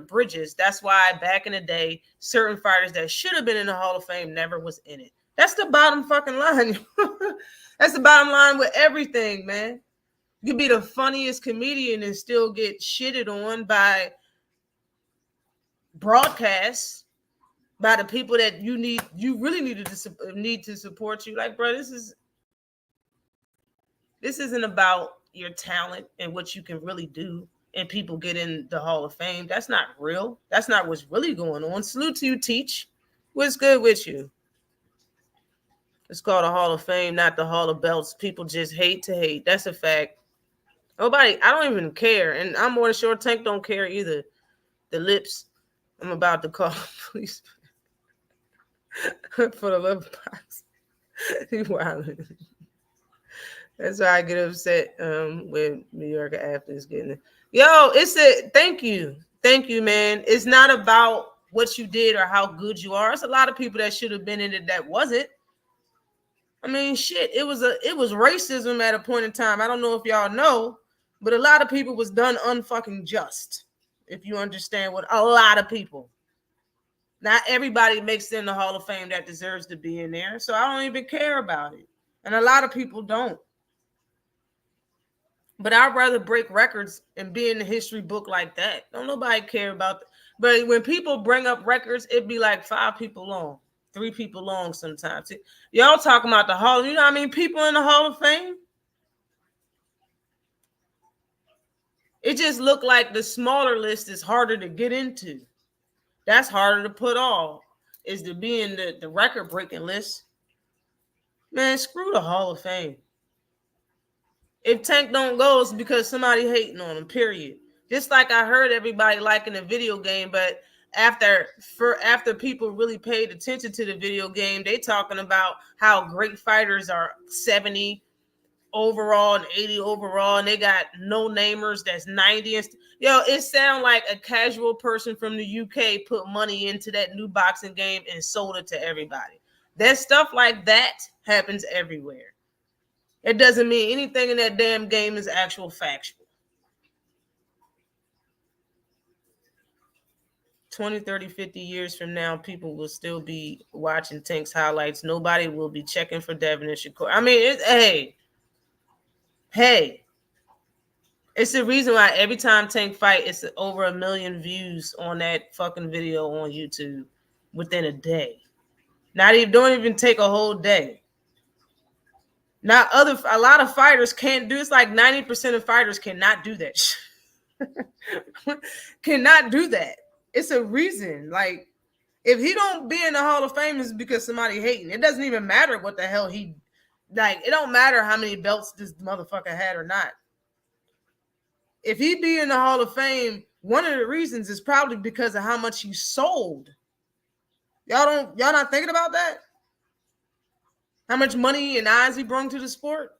bridges. That's why back in the day, certain fighters that should have been in the Hall of Fame never was in it. That's the bottom fucking line. That's the bottom line with everything, man. You could be the funniest comedian and still get shitted on by broadcasts, by the people that you really need to support you. Like, bro, this isn't about your talent and what you can really do and people get in the Hall of Fame. That's not real. That's not what's really going on. Salute to you, Teach. What's good with you? It's called a Hall of Fame, not the Hall of Belts. People just hate to hate. That's a fact. Nobody, I don't even care. And I'm more than sure Tank don't care either. The lips, I'm about to call police for the love box. He wilding. That's why I get upset when New York athletes getting it. Yo, thank you. Thank you, man. It's not about what you did or how good you are. It's a lot of people that should have been in it that wasn't. I mean, shit, it was racism at a point in time. I don't know if y'all know, but a lot of people was done unfucking just. If you understand what a lot of people. Not everybody makes it in the Hall of Fame that deserves to be in there. So I don't even care about it. And a lot of people don't. But I'd rather break records and be in the history book like that. Don't nobody care about that. But when people bring up records, it'd be like 5 people long, 3 people long sometimes. Y'all talking about the Hall, you know what I mean? People in the Hall of Fame. It just looked like the smaller list is harder to get into. That's harder to put off, is to be in the record-breaking list. Man, screw the Hall of Fame. If Tank don't go, it's because somebody hating on him, period. Just like I heard everybody liking the video game, but after people really paid attention to the video game, they talking about how great fighters are 70 overall and 80 overall, and they got no-namers that's 90. Yo, it sound like a casual person from the UK put money into that new boxing game and sold it to everybody. That stuff like that happens everywhere. It doesn't mean anything in that damn game is actual factual. 20, 30, 50 years from now, people will still be watching Tank's highlights. Nobody will be checking for Devin and Shakur. I mean, hey, it's the reason why every time Tank fight, it's over 1 million views on that fucking video on YouTube within a day. Don't even take a whole day. A lot of fighters can't do. It's like 90% of fighters cannot do that. Cannot do that. It's a reason. Like, if he don't be in the Hall of Fame, it's because somebody hating. It doesn't even matter what the hell it don't matter how many belts this motherfucker had or not. If he be in the Hall of Fame, one of the reasons is probably because of how much he sold. Y'all not thinking about that? How much money and eyes he brought to the sport?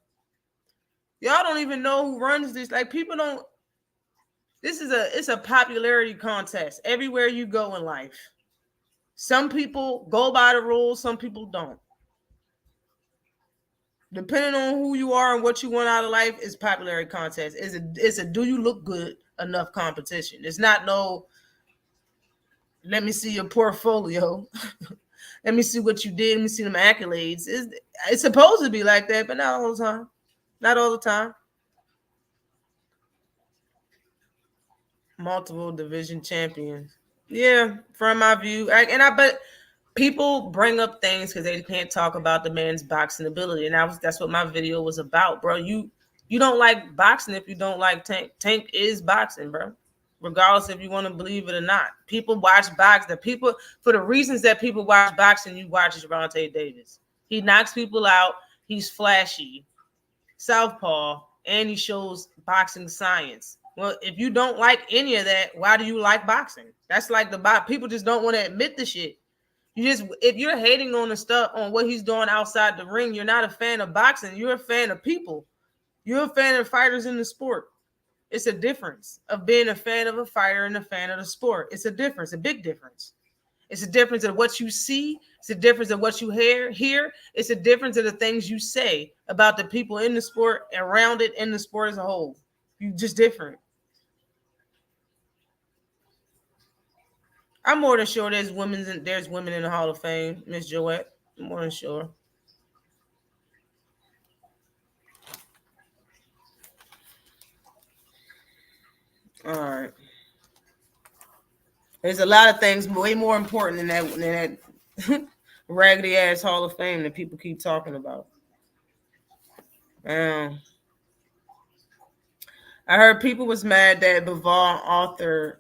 Y'all don't even know who runs this. Like, people don't. It's a popularity contest everywhere you go in life. Some people go by the rules, some people don't. Depending on who you are and what you want out of life, is popularity contest. It's a do you look good enough competition. It's not no, let me see your portfolio. Let me see what you did. Let me see them accolades. It's supposed to be like that, but not all the time. Not all the time. Multiple division champions. Yeah, from my view. But people bring up things because they can't talk about the man's boxing ability. And that's what my video was about, bro. You don't like boxing if you don't like Tank. Tank is boxing, bro. Regardless if you want to believe it or not. People watch boxing. For the reasons that people watch boxing, you watch Gervonta Davis. He knocks people out. He's flashy, southpaw, and he shows boxing science. Well, if you don't like any of that, why do you like boxing? That's like people just don't want to admit the shit. If you're hating on the stuff on what he's doing outside the ring, you're not a fan of boxing. You're a fan of people. You're a fan of fighters in the sport. It's a difference of being a fan of a fighter and a fan of the sport. It's a difference, a big difference. It's a difference of what you see. It's a difference of what you hear. It's a difference of the things you say about the people in the sport, around it, in the sport as a whole. You're just different. I'm more than sure there's women in the Hall of Fame, Miss Joette. I'm more than sure. All right. There's a lot of things way more important than that raggedy ass Hall of Fame that people keep talking about. I heard people was mad that Bivol authored,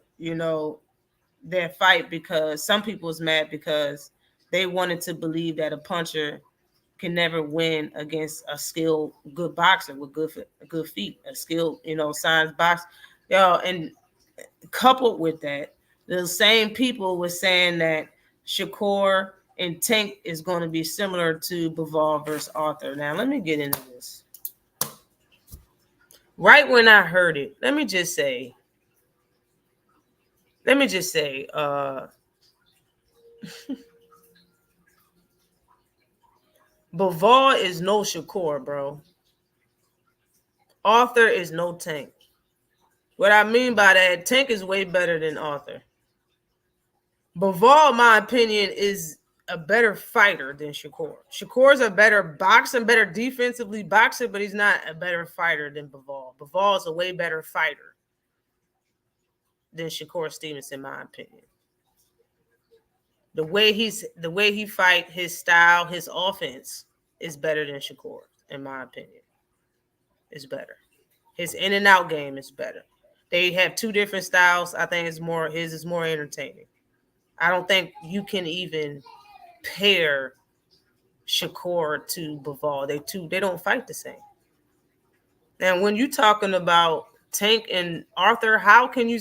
their fight because some people was mad because they wanted to believe that a puncher can never win against a skilled, good boxer with good feet, a skilled, science box. And coupled with that, the same people were saying that Shakur and Tank is going to be similar to Bivol versus Arthur. Now, let me get into this. Right when I heard it, let me just say, Bivol is no Shakur, bro. Arthur is no Tank. What I mean by that, Tank is way better than Arthur. Bivol, in my opinion, is a better fighter than Shakur. Shakur's a better boxer, better defensively boxer, but he's not a better fighter than Bivol. Bivol is a way better fighter than Shakur Stevenson, in my opinion. The way he fight, his style, his offense is better than Shakur, in my opinion. It's better. His in and out game is better. They have two different styles. I think his is more entertaining. I don't think you can even pair Shakur to Bivol. They don't fight the same. And when you're talking about Tank and Arthur, how can you?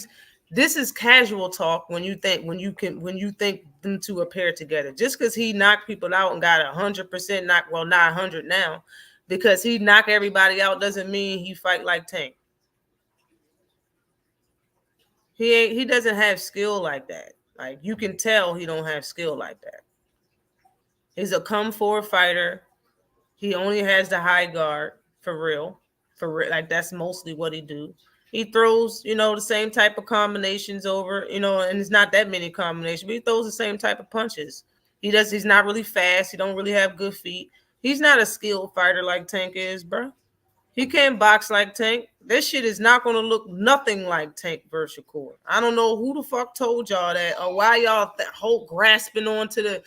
This is casual talk when you think them two are paired together. Just because he knocked people out and got 100% not 100 now, because he knocked everybody out doesn't mean he fight like Tank. He doesn't have skill like that. Like, you can tell he don't have skill like that. He's a come forward fighter. He only has the high guard for real. Like, that's mostly what he do. He throws, the same type of combinations over, and it's not that many combinations, but he throws the same type of punches. He's not really fast. He don't really have good feet. He's not a skilled fighter like Tank is, bro. He can't box like Tank. This shit is not going to look nothing like Tank versus Shakur. I don't know who the fuck told y'all that, or why y'all whole grasping onto the,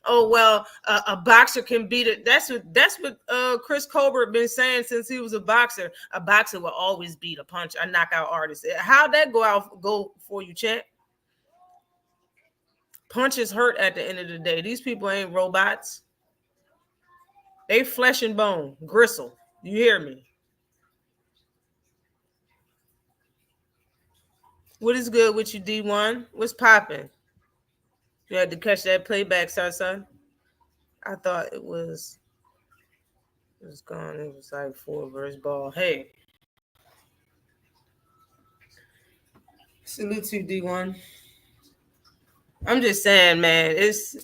a boxer can beat it. That's what Chris Colbert been saying since he was a boxer. A boxer will always beat a knockout artist. How'd that go for you, champ? Punches hurt at the end of the day. These people ain't robots. They flesh and bone, gristle. You hear me? What is good with you, D1? What's popping? You had to catch that playback, son. I thought it was gone. It was like 4 versus ball. Hey. Salute to you, D1. I'm just saying, man, it's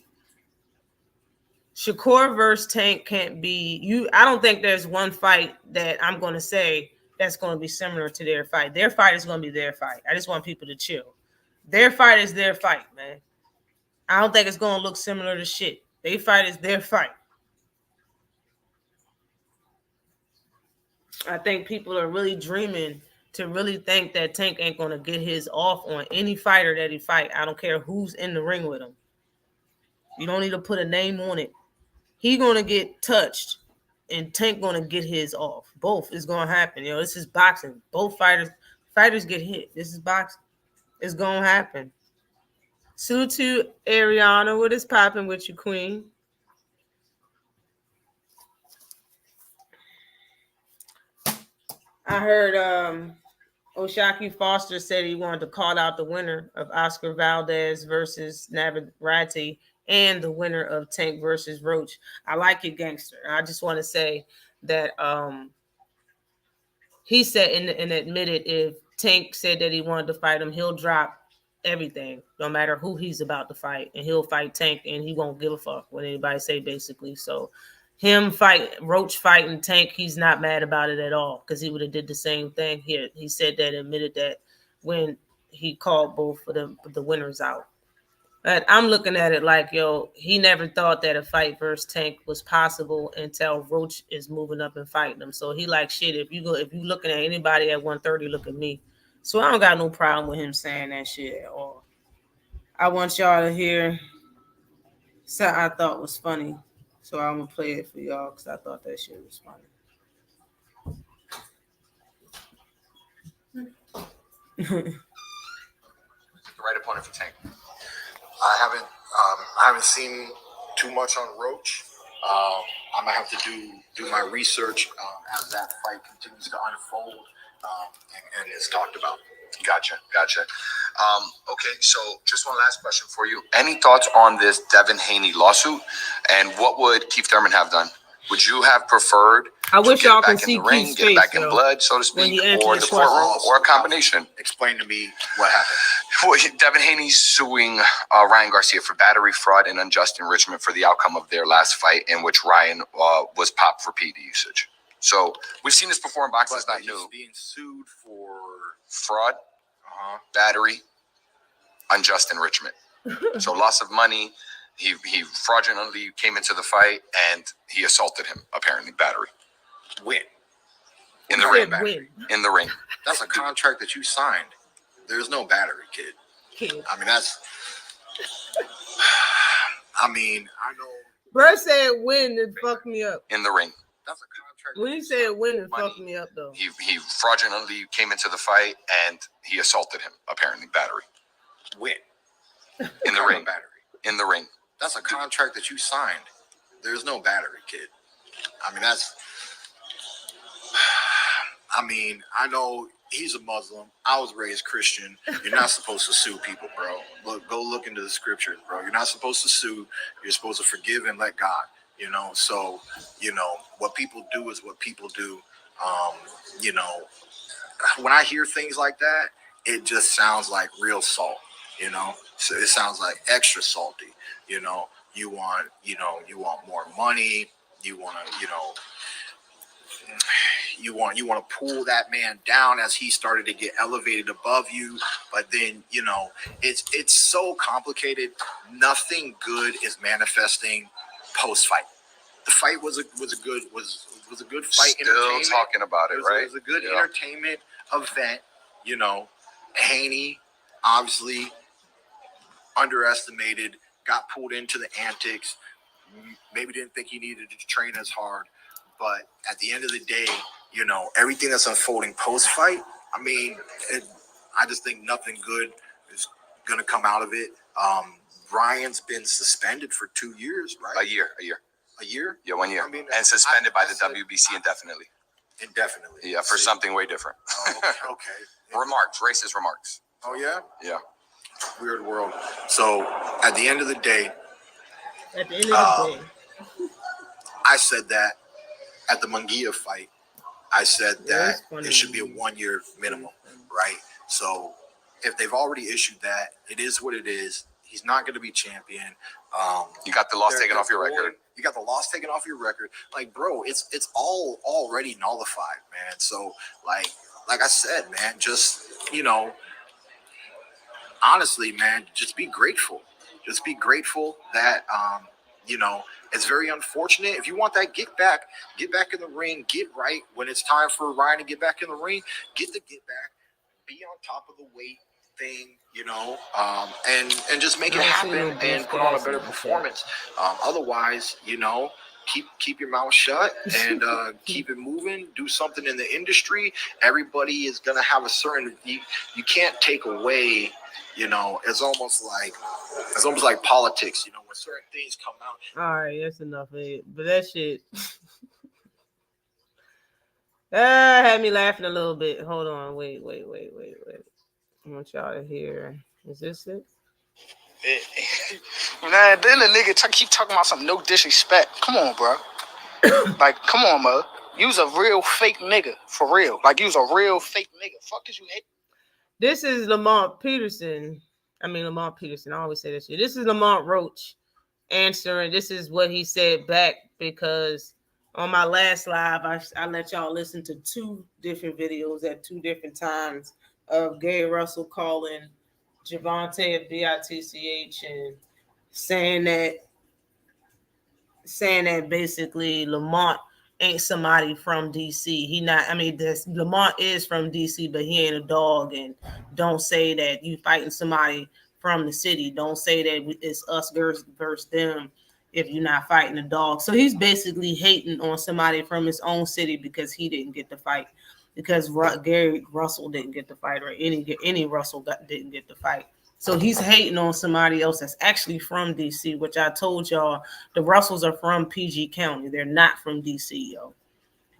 Shakur versus Tank can't be you. I don't think there's one fight that I'm going to say that's going to be similar to their fight. Their fight is going to be their fight. I just want people to chill. Their fight is their fight, man. I don't think it's going to look similar to shit. Their fight is their fight. I think people are really dreaming to really think that Tank ain't going to get his off on any fighter that he fight. I don't care who's in the ring with him. You don't need to put a name on it. He going to get touched, and Tank going to get his off. Both is going to happen. This is boxing. Both fighters get hit. This is boxing. It's going to happen. Salute to Ariana. What is popping with you, queen? I heard Oshaki Foster said he wanted to call out the winner of Oscar Valdez versus Navarrete and the winner of Tank versus Roach. I like it, gangster. I just want to say that he said and admitted if Tank said that he wanted to fight him, he'll drop everything, no matter who he's about to fight, and he'll fight Tank, and he won't give a fuck what anybody say, basically. So him fight Roach fighting Tank, he's not mad about it at all, because he would have did the same thing here. He said that, admitted that when he called both of the winners out. But I'm looking at it like, yo, he never thought that a fight versus Tank was possible until Roach is moving up and fighting him. So he like, shit, if you looking at anybody at 130, look at me. So I don't got no problem with him saying that shit at all. I want y'all to hear something I thought was funny. So I'm gonna play it for y'all because I thought that shit was funny. The right opponent for Tank. I haven't seen too much on Roach. I'm gonna have to do my research as that fight continues to unfold and is talked about. Gotcha. Okay, so just one last question for you. Any thoughts on this Devin Haney lawsuit, and what would Keith Thurman have done? Would you have preferred I wish y'all could see in the ring, Keith's get it face, back in blood, so to speak, or the courtroom, or a combination? Explain to me what happened. Well, Devin Haney's suing Ryan Garcia for battery, fraud, and unjust enrichment for the outcome of their last fight, in which Ryan was popped for PD usage. So we've seen this before in boxing. It's not new. He's being sued for fraud, battery, unjust enrichment. So loss of money. He fraudulently came into the fight and he assaulted him. Apparently, battery. When? In the ring. In the ring. That's a contract that you signed. There's no battery, kid. I mean, that's. I mean, I know. Bro said win and fucked me up. In the ring. That's a contract. When he said win and fucked me up, though. He fraudulently came into the fight and he assaulted him. Apparently, battery. When? In the ring. Battery. In the ring. That's a contract that you signed. There's no battery, kid. I mean, that's. I mean, I know he's a Muslim. I was raised Christian. You're not supposed to sue people, bro. Go look into the scriptures, bro. You're not supposed to sue. You're supposed to forgive and let God. You know, so what people do is what people do. When I hear things like that, it just sounds like real salt. So it sounds like extra salty. You want more money. You want to pull that man down as he started to get elevated above you. But then, it's so complicated. Nothing good is manifesting post fight. The fight was a good fight. Still talking about it, right? It was a good entertainment event. Haney obviously underestimated, got pulled into the antics, maybe didn't think he needed to train as hard. But at the end of the day, everything that's unfolding post-fight, I mean, I just think nothing good is going to come out of it. Ryan's been suspended for 2 years, right? A year. A year? Yeah, 1 year. I mean, and suspended by the WBC indefinitely. Indefinitely. Yeah, for something way different. Okay. Racist remarks. Oh, yeah? Yeah. Weird world. So, at the end of the day, I said that at the Munguia fight, I said that it should be a 1 year minimum, right? So if they've already issued that, it is what it is. He's not going to be champion. You got the loss taken off your record. You got the loss taken off your record. Like, bro, it's all already nullified, man. So like I said, man, just, honestly, man, just be grateful. Just be grateful that, it's very unfortunate. If you want that get back in the ring, get right. When it's time for Ryan to get back in the ring, get back, be on top of the weight thing, and just make it happen and put on a better performance. Otherwise, keep your mouth shut and keep it moving. Do something in the industry. Everybody is gonna have a certain. You can't take away. It's almost like politics. When certain things come out. All right, that's enough of it. But that shit. Had me laughing a little bit. Hold on. Wait. I want y'all to hear. Is this it? Man, then the nigga keep talking about some no disrespect. Come on, bro. Like, come on, man. You's a real fake nigga. For real. Like, you's a real fake nigga. Fuck is you hate? This is Lamont Peterson. Lamont Peterson. I always say this shit. This is Lamont Roach answering. This is what he said back, because on my last live, I let y'all listen to 2 different videos at 2 different times of Gary Russell calling Javante of EP.86 and saying that basically Lamont ain't somebody from DC. Lamont is from DC, but he ain't a dog. And don't say that you fighting somebody from the city. Don't say that it's us versus them if you're not fighting a dog. So he's basically hating on somebody from his own city because he didn't get the fight, because Gary Russell didn't get the fight, or any Russell didn't get the fight. So he's hating on somebody else that's actually from DC, which I told y'all the Russells are from PG County. They're not from DC, yo.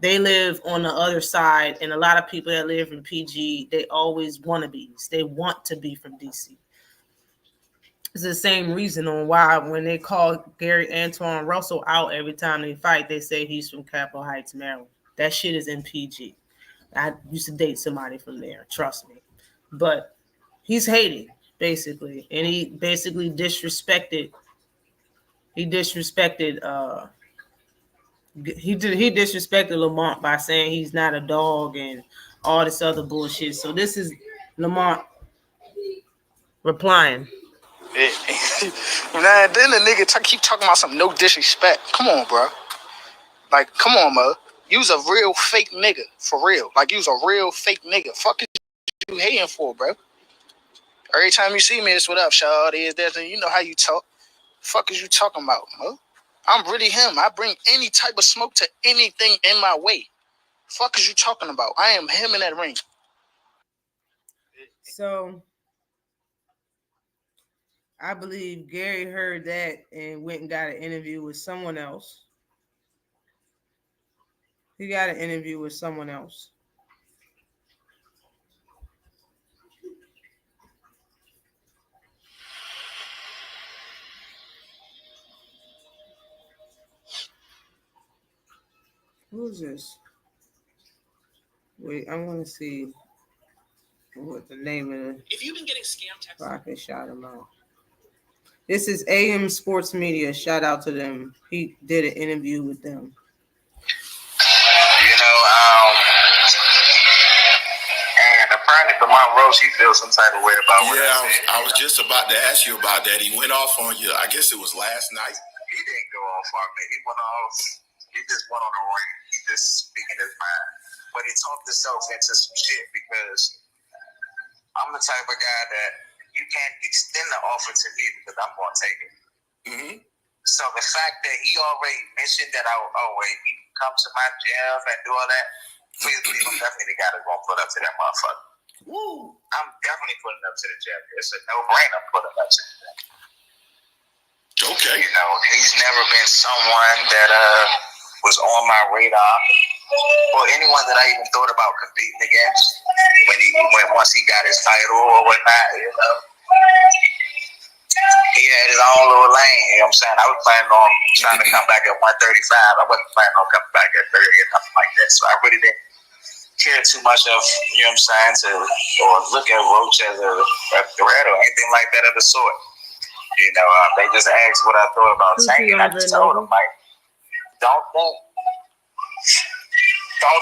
They live on the other side, and a lot of people that live in PG, they always wannabes. They want to be from DC. It's the same reason on why when they call Gary Antoine Russell out every time they fight, they say he's from Capitol Heights, Maryland. That shit is in PG. I used to date somebody from there, trust me. But he's hating, basically, and he basically disrespected Lamont by saying he's not a dog and all this other bullshit. So this is Lamont replying. Man, then the nigga keep talking about some no disrespect. Come on, bro. Like, come on, man. You's a real fake nigga. For real. Like, you's a real fake nigga. Fuck is you hating for, bro? Every time you see me, it's what up, Shaw. You know how you talk. Fuck is you talking about, huh? I'm really him. I bring any type of smoke to anything in my way. Fuck is you talking about? I am him in that ring. So I believe Gary heard that and went and got an interview with someone else. He got an interview with someone else. Who's this? Wait, I want to see what the name of it. If you've been getting scam texts, I can shout him out. This is AM Sports Media. Shout out to them. He did an interview with them. And apparently Lamont Rose, he feels some type of way about what I was just about to ask you about that. He went off on you. I guess it was last night. He didn't go off on me. He went off. He just went on the ring. He just speaking his mind. But he talked himself into some shit because I'm the type of guy that you can't extend the offer to me because I'm going to take it. Mm-hmm. So the fact that he already mentioned that he come to my gym and do all that, please believe I'm definitely the guy that's going to put up to that motherfucker. Woo. I'm definitely putting up to the gym. It's a no-brainer putting up to the gym. Okay. He's never been someone that was on my radar or anyone that I even thought about competing against once he got his title or whatnot. He had his own little lane. You know what I'm saying? I was planning on trying to come back at 135. I wasn't planning on coming back at 30 or nothing like that. So I really didn't care too much of, you know what I'm saying, or look at Roach as a threat or anything like that of the sort. They just asked what I thought about Tank, and I just told them, like, don't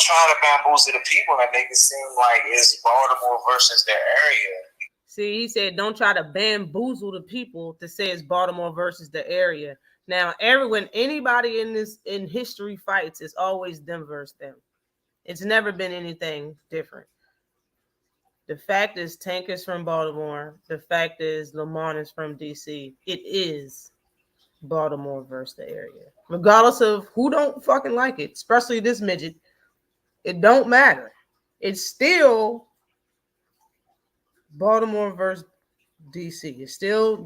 try to bamboozle the people and make it seem like it's Baltimore versus their area. See, he said, don't try to bamboozle the people to say it's Baltimore versus the area. Now, when anybody in history fights, it's always them versus them. It's never been anything different. The fact is Tank is from Baltimore. The fact is Lamont is from DC. It is Baltimore versus the area. Regardless of who don't fucking like it, especially this midget, it don't matter. It's still Baltimore versus DC. It's still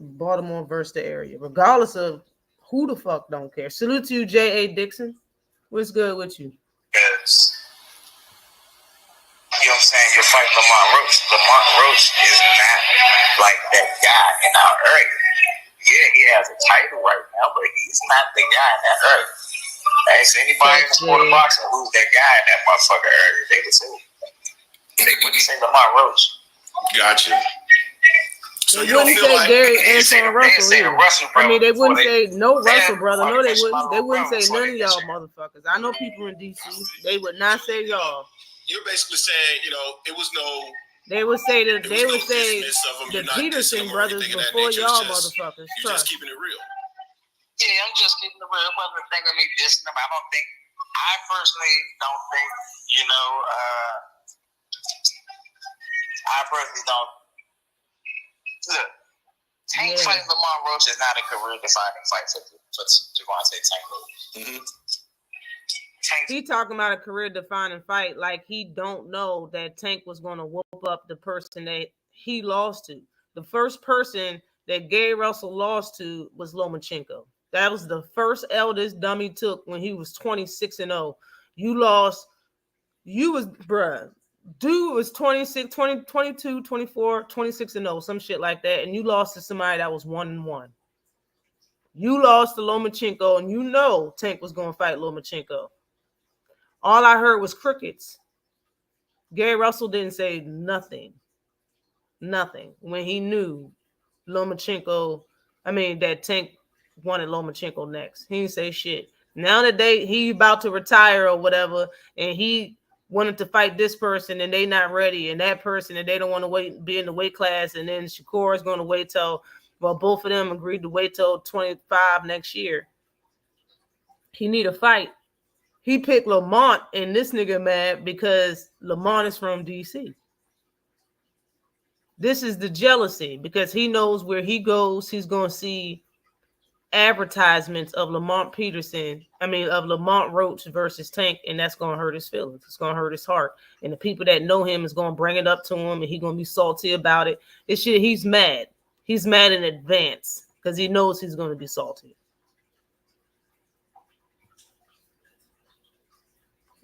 Baltimore versus the area. Regardless of who the fuck don't care. Salute to you, J.A. Dixon. What's good with you? Because like that guy in our area. Yeah, he has a title right now, but he's not the guy in that area. Ask anybody in the sport of boxing who's that guy in that motherfucker area. They would say Lamont Roach. Gotcha. So they you don't wouldn't feel say like Gary they say Antoine the- they Russell say the either. Russell I mean, they brother wouldn't say no Russell brother. No, they fucking wouldn't. They wouldn't say brother none of y'all before motherfuckers. I know people in DC. They would not say y'all. you're basically saying, it was no. They would say that. There They was would no say dismiss of them. the You're not dissing Peterson them or brothers anything of that before nature. y'all It's just, motherfuckers. you're just Trust. keeping it real. Yeah, I'm just keeping the real. Wasn't think of me dissing them. I personally don't think, I personally don't. Look, Tank fighting Lamont Roach is not a career-defining fight for Javante Tank Roach. Mm-hmm. He talking about a career-defining fight like he don't know that Tank was going to whoop up the person that he lost to. The first person that Gary Russell lost to was Lomachenko. That was the first L this dummy took when he was 26-0. You lost. You was, bruh. Dude was 26, 20, 22, 24, 26-0, some shit like that. And you lost to somebody that was 1-1. You lost to Lomachenko, and you know Tank was going to fight Lomachenko. All I heard was crickets. Gary Russell didn't say nothing. Nothing. When he knew that Tank wanted Lomachenko next. He didn't say shit. Now that he about to retire or whatever, and he wanted to fight this person and they not ready, and that person and they don't want to be in the weight class, and then Shakur is going to wait till, both of them agreed to wait till 25 next year. He need a fight. He picked Lamont, and this nigga mad because Lamont is from DC. This is the jealousy because he knows where he goes, he's going to see advertisements of Lamont Roach versus Tank, and that's going to hurt his feelings. It's going to hurt his heart. And the people that know him is going to bring it up to him, and he's going to be salty about it. He's mad. He's mad in advance because he knows he's going to be salty.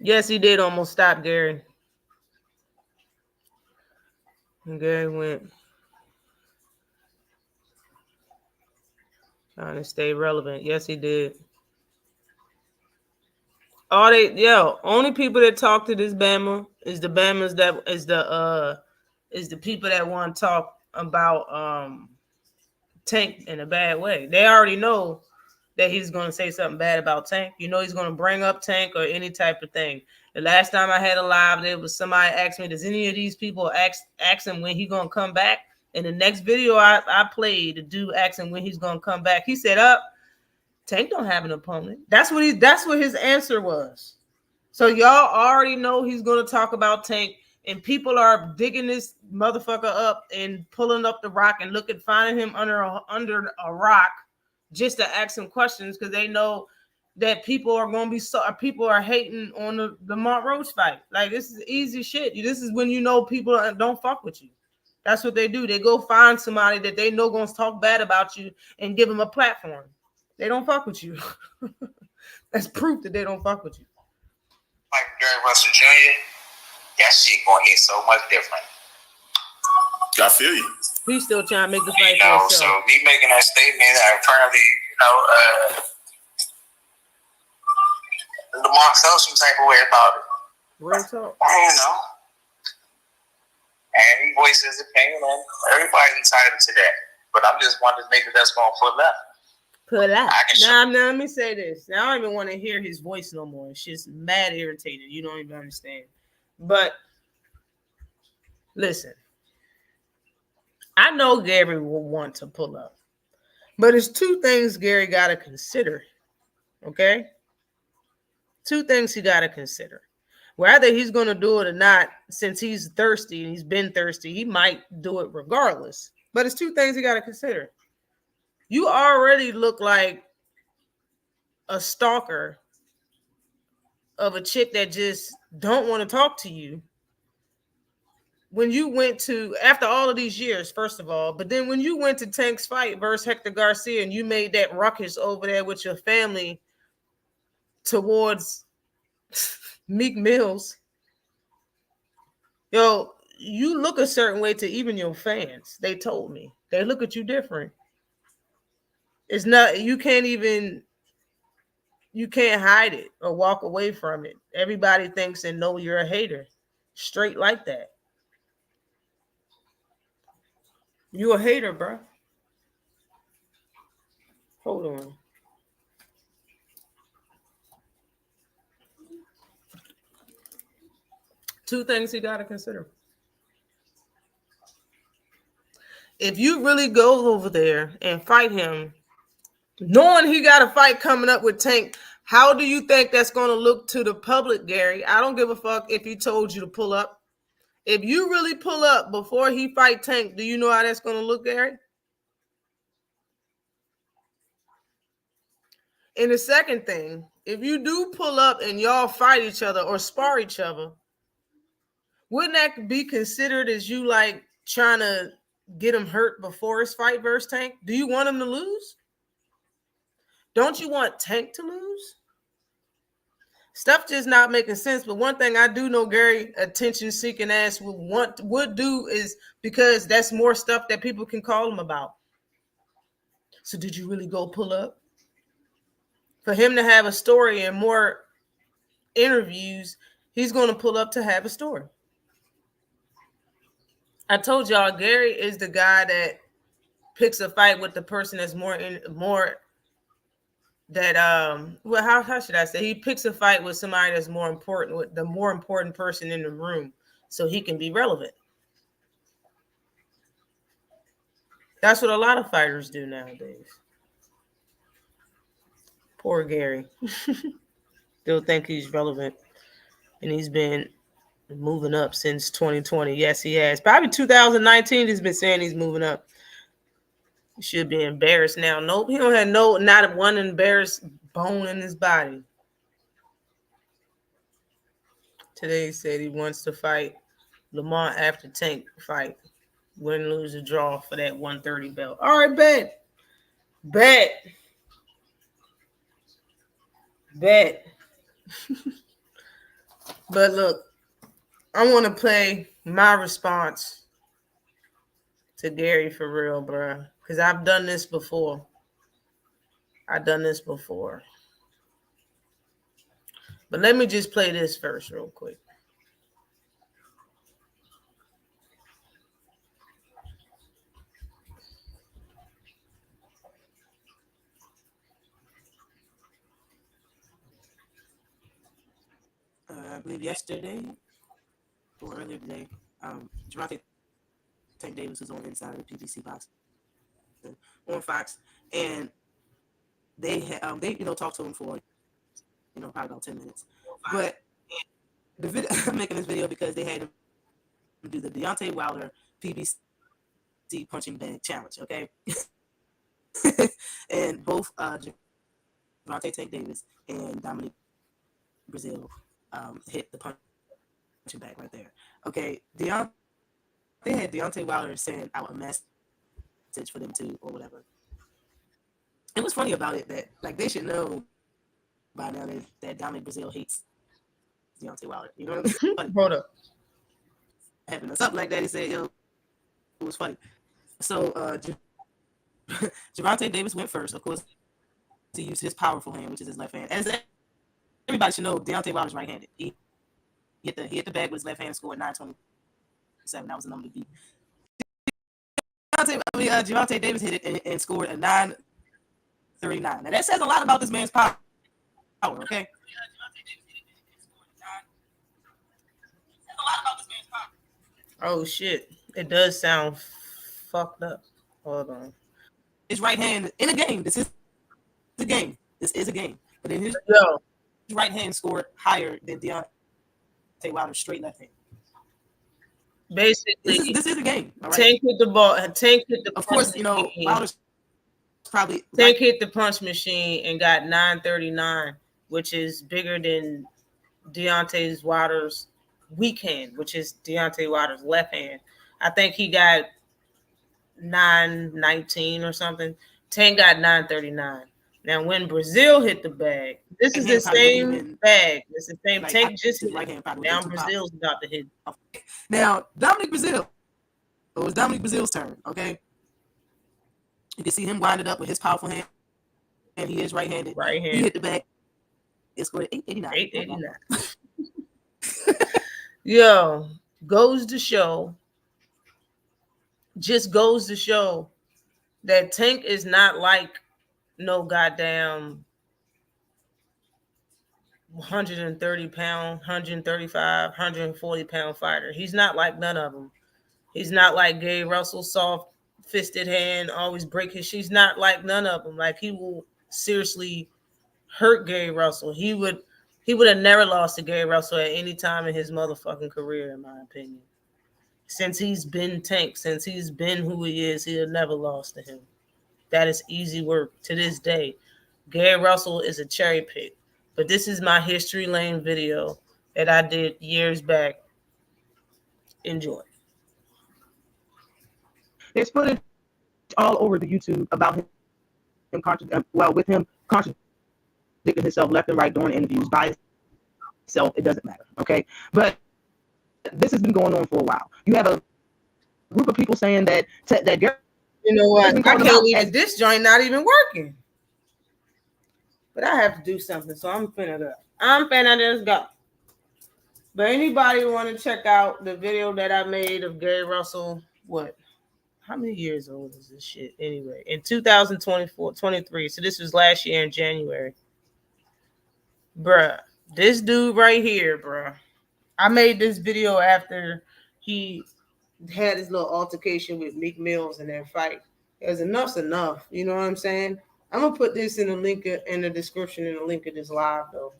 Yes, he did almost stop Gary. And Gary went trying to stay relevant. Yes, he did. Only people that talk to this Bama is the Bamas that is the people that want to talk about Tank in a bad way. They already know that he's going to say something bad about Tank. He's going to bring up Tank or any type of thing. The last time I had a live, there was somebody asked me, does any of these people ask him when he's going to come back? In the next video I played, the dude asked him when he's going to come back. He said, Tank don't have an opponent. That's what his answer was. So y'all already know he's going to talk about Tank, and people are digging this motherfucker up and pulling up the rock and finding him under a rock just to ask him questions because they know that people are hating on the Lamont Roach fight. Like, this is easy shit. This is when people don't fuck with you. That's what they do. They go find somebody that they know going to talk bad about you and give them a platform. They don't fuck with you. That's proof that they don't fuck with you. Like Gary Russell Jr., that shit gonna hit so much different. I feel you. He's still trying to make the fight for himself. So me making that statement, apparently, Lamont felt some type of way about it. Real talk. And he voiced his opinion, and everybody's entitled to that. But I'm just one of the niggas that's gonna pull up. Now, let me say this. Now, I don't even want to hear his voice no more. It's just mad irritated. You don't even understand. But listen, I know Gary will want to pull up, but it's two things Gary got to consider. Okay? Two things he got to consider. Whether he's going to do it or not, since he's thirsty and he's been thirsty, he might do it regardless. But it's two things he got to consider. You already look like a stalker of a chick that just don't want to talk to you. When you went to, after all of these years, first of all, but then when you went to Tank's fight versus Hector Garcia and you made that ruckus over there with your family towards Meek Mills, you look a certain way to even your fans. They told me they look at you different. It's not you can't hide it or walk away from it. Everybody thinks and know you're a hater, straight like that. You a hater, bro. Hold on. Two things you got to consider. If you really go over there and fight him, knowing he got a fight coming up with Tank, how do you think that's going to look to the public, Gary? I don't give a fuck if he told you to pull up. If you really pull up before he fight Tank, do you know how that's going to look, Gary? And the second thing, if you do pull up and y'all fight each other or spar each other, wouldn't that be considered as you like trying to get him hurt before his fight versus Tank? Do you want him to lose? Don't you want Tank to lose? Stuff just not making sense. But one thing I do know, Gary, attention-seeking ass would do is because that's more stuff that people can call him about. So did you really go pull up? For him to have a story and more interviews, he's going to pull up to have a story. I told y'all, Gary is the guy that picks a fight with the person that's more well, how should I say? He picks a fight with somebody that's more important, with the more important person in the room, so he can be relevant. That's what a lot of fighters do nowadays. Poor Gary. Still think he's relevant, and he's been moving up since 2020. Yes, he has. Probably 2019, he's been saying he's moving up. He should be embarrassed now. Nope, he don't have not one embarrassed bone in his body. Today he said he wants to fight Lamont after Tank fight. Win, lose, or draw for that 130 belt. All right, bet. But look, I want to play my response to Gary for real, bro. Because I've done this before. But let me just play this first real quick. I believe yesterday or earlier today, Gervonta Tank Davis was on Inside the PBC box on Fox, and they talked to him for probably about 10 minutes. But the video, I'm making this video because they had him do the Deontay Wilder PBC punching bag challenge, okay? And both Gervonta Tank Davis and Dominic Brazil hit the punching bag right there. Okay, they had Deontay Wilder send out a message for them too, or whatever. It was funny about it that like they should know by now that Dominic Brazil hates Deontay Wilder. You know what I mean? Hold up. Happened or something like that. He said, it was funny. So Gervonta Davis went first, of course, to use his powerful hand, which is his left hand. As everybody should know, Deontay Wilder's right-handed. He hit the bag with his left hand, scored 927. That was the number to beat. Gervonta Davis hit it and scored a 939. Now that says a lot about this man's power. Okay. Oh shit! It does sound fucked up. Hold on. His right hand in a game. This is a game. But in his right hand scored higher than Deontay Wilder's straight left hand. Basically, this is a game. Right? Tank hit the ball. Tank hit the. Of course, Wilder's probably Tank hit the punch machine and got 939, which is bigger than Deontay Wilder's weak hand, which is Deontay Wilder's left hand. I think he got 919 or something. Tank got 939. Now, when Brazil hit the bag, this is the same bag. It's the same Tank just hit it. Now Brazil's about to hit. Now, It was Dominic Brazil's turn, okay? You can see him winded up with his powerful hand, and he is right-handed. Right-handed. He hit the bag. It scored 889. 889. Yo, goes to show that Tank is not like no goddamn 130 pound, 135, 140 pound fighter. He's not like none of them. He's not like Gary Russell, soft fisted hand, always break his. She's not like none of them. Like, he will seriously hurt Gary Russell. He would have never lost to Gary Russell at any time in his motherfucking career, in my opinion. Since he's been Tank, since he's been who he is, he'll never lost to him. That is easy work to this day. Gary Russell is a cherry pick. But this is my History Lane video that I did years back. Enjoy. There's footage all over the YouTube about him with him contradicting himself left and right during interviews by himself. It doesn't matter, okay? But this has been going on for a while. You have a group of people saying that Gary. You know what? I can't believe this joint not even working. But I have to do something, so I'm finna just go. But anybody want to check out the video that I made of Gary Russell? What? How many years old is this shit? Anyway, in 23. So this was last year in January. Bruh, this dude right here, bruh. I made this video after he had his little altercation with Meek Mills in their fight. Because enough's enough. You know what I'm saying? I'm going to put this in the link in the description and the link of this live, though.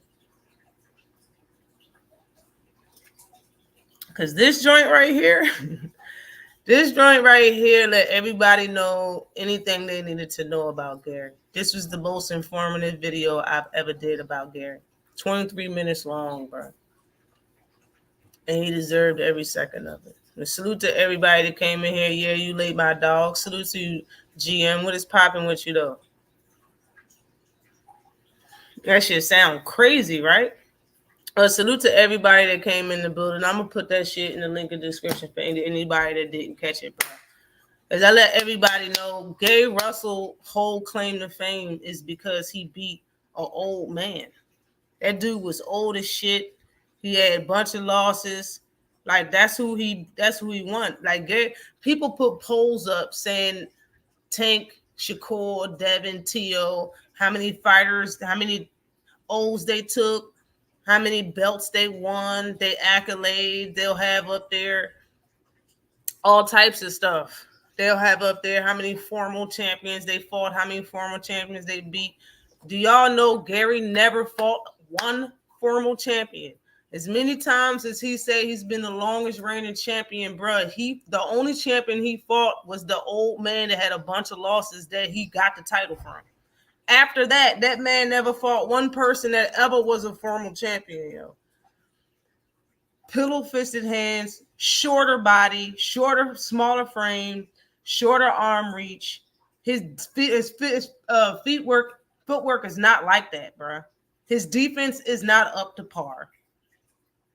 Because this joint right here, let everybody know anything they needed to know about Gary. This was the most informative video I've ever did about Gary. 23 minutes long, bro. And he deserved every second of it. And salute to everybody that came in here. Yeah, you laid my dog. Salute to you, GM. What is popping with you, though? That shit sound crazy, right? Salute to everybody that came in the building. I'm going to put that shit in the link in the description for anybody that didn't catch it, bro. As I let everybody know, Gary Russell's whole claim to fame is because he beat an old man. That dude was old as shit. He had a bunch of losses. Like, that's who he won. Like, Gary, people put polls up saying Tank, Shakur, Devin, T.O., how many fighters, how many O's they took, how many belts they won, they accolade, they'll have up there all types of stuff. They'll have up there how many formal champions they fought, how many formal champions they beat. Do y'all know Gary never fought one formal champion? As many times as he said he's been the longest reigning champion, bruh, the only champion he fought was the old man that had a bunch of losses that he got the title from. After that, that man never fought one person that ever was a formal champion, yo. Pillow-fisted hands, shorter body, smaller frame, shorter arm reach. His footwork is not like that, bruh. His defense is not up to par.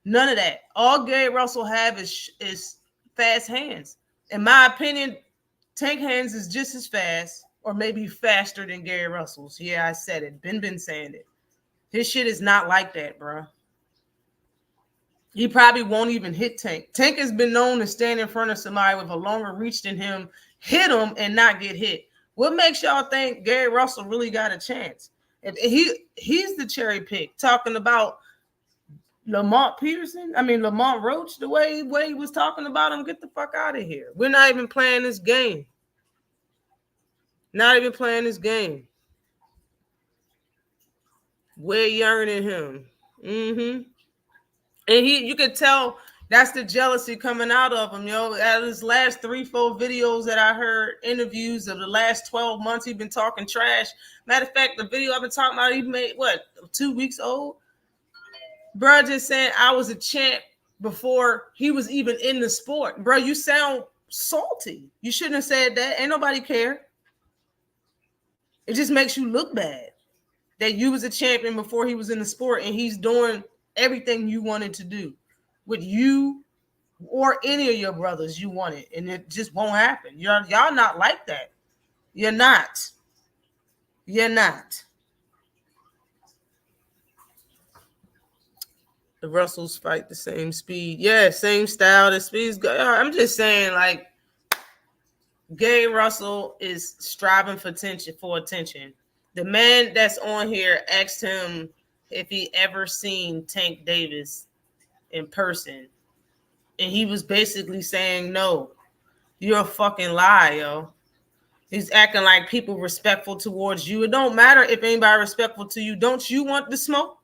None of that. All Gary Russell have is fast hands. In my opinion, Tank hands is just as fast or maybe faster than Gary Russell's. Yeah, I said it. Been saying it. His shit is not like that, bro. He probably won't even hit Tank. Tank has been known to stand in front of somebody with a longer reach than him, hit him, and not get hit. What makes y'all think Gary Russell really got a chance? He's the cherry pick. Talking about Lamont Roach, the way he was talking about him, get the fuck out of here. We're not even playing this game. Not even playing this game. Way younger than him. And you could tell that's the jealousy coming out of him, yo. Out of his last 3-4 videos that I heard, interviews of the last 12 months, he's been talking trash. Matter of fact, the video I've been talking about, he made, 2 weeks old? Bro, just saying I was a champ before he was even in the sport. Bro, you sound salty. You shouldn't have said that. Ain't nobody care. It just makes you look bad. that you was a champion before he was in the sport, and he's doing everything you wanted to do with you or any of your brothers you wanted, and it just won't happen. Y'all not like that. You're not. You're not. The Russells fight the same speed. Yeah, same style. The speed's good. I'm just saying, like, Gary Russell is striving for attention. The man that's on here asked him if he ever seen Tank Davis in person. And he was basically saying, no, you're a fucking lie, yo. He's acting like people respectful towards you. It don't matter if anybody respectful to you. Don't you want the smoke?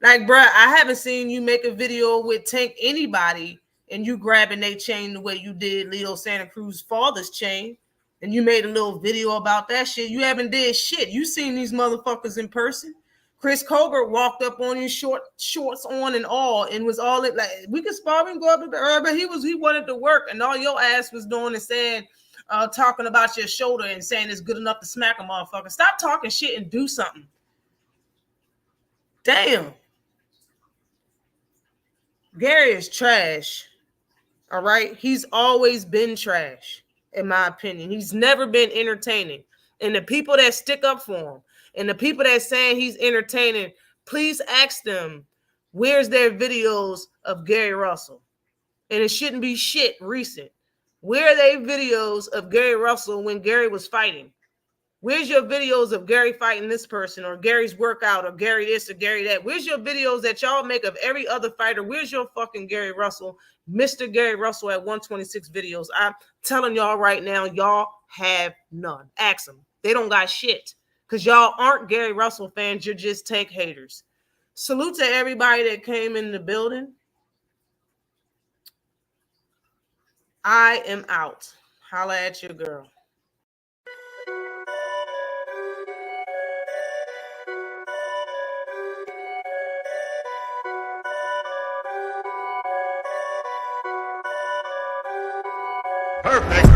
Like, bruh, I haven't seen you make a video with Tank anybody and you grabbing their chain the way you did Leo Santa Cruz's father's chain. And you made a little video about that shit. You haven't did shit. You seen these motherfuckers in person. Chris Colbert walked up on you shorts on and all, and was all it like, we could spar and go up, but he wanted to work, and all your ass was doing is saying, talking about your shoulder and saying it's good enough to smack a motherfucker. Stop talking shit and do something. Damn. Gary is trash. All right. He's always been trash, in my opinion. He's never been entertaining. And the people that stick up for him and the people that saying he's entertaining, please ask them, where's their videos of Gary Russell? And it shouldn't be shit recent. Where are they videos of Gary Russell when Gary was fighting? Where's your videos of Gary fighting this person, or Gary's workout, or Gary this or Gary that? Where's your videos that y'all make of every other fighter? Where's your fucking Gary Russell, Mr. Gary Russell at 126 videos? I'm telling y'all right now, y'all have none. Ask them. They don't got shit because y'all aren't Gary Russell fans. You're just Tank haters. Salute to everybody that came in the building. I am out. Holla at your girl. Perfect.